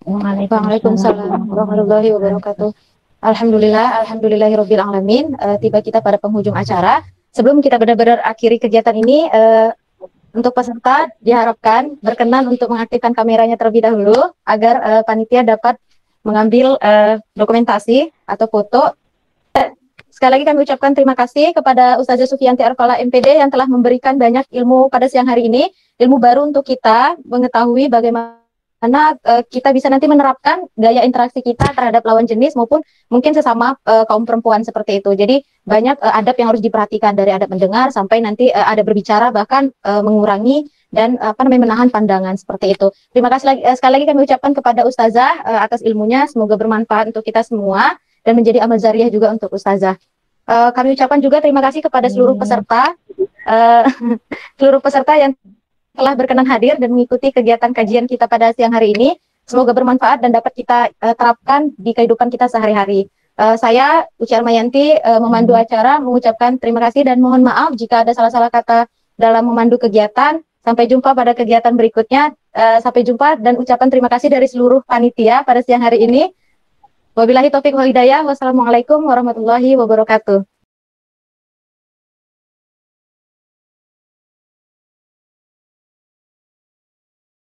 Waalaikumsalam warahmatullahi wabarakatuh. Alhamdulillahirabbil alamin. Tiba kita pada penghujung acara. Sebelum kita benar-benar akhiri kegiatan ini, untuk peserta diharapkan berkenan untuk mengaktifkan kameranya terlebih dahulu agar panitia dapat mengambil dokumentasi atau foto. Sekali lagi kami ucapkan terima kasih kepada Ustazah Sufianti Al-Fala MPD yang telah memberikan banyak ilmu pada siang hari ini, ilmu baru untuk kita mengetahui bagaimana kita bisa nanti menerapkan gaya interaksi kita terhadap lawan jenis maupun mungkin sesama kaum perempuan seperti itu. Jadi banyak adab yang harus diperhatikan, dari adab mendengar sampai nanti adab berbicara, bahkan mengurangi dan menahan pandangan seperti itu. Terima kasih lagi, sekali lagi kami ucapkan kepada Ustazah atas ilmunya, semoga bermanfaat untuk kita semua dan menjadi amal jariah juga untuk Ustazah. Kami ucapkan juga terima kasih kepada seluruh peserta, seluruh peserta yang telah berkenan hadir dan mengikuti kegiatan kajian kita pada siang hari ini. Semoga bermanfaat dan dapat kita terapkan di kehidupan kita sehari-hari. Saya, Uci Armayanti, memandu acara, mengucapkan terima kasih dan mohon maaf jika ada salah-salah kata dalam memandu kegiatan. Sampai jumpa pada kegiatan berikutnya. Sampai jumpa dan ucapan terima kasih dari seluruh panitia pada siang hari ini. Wabillahi taufiq wal hidayah. Wassalamualaikum warahmatullahi wabarakatuh.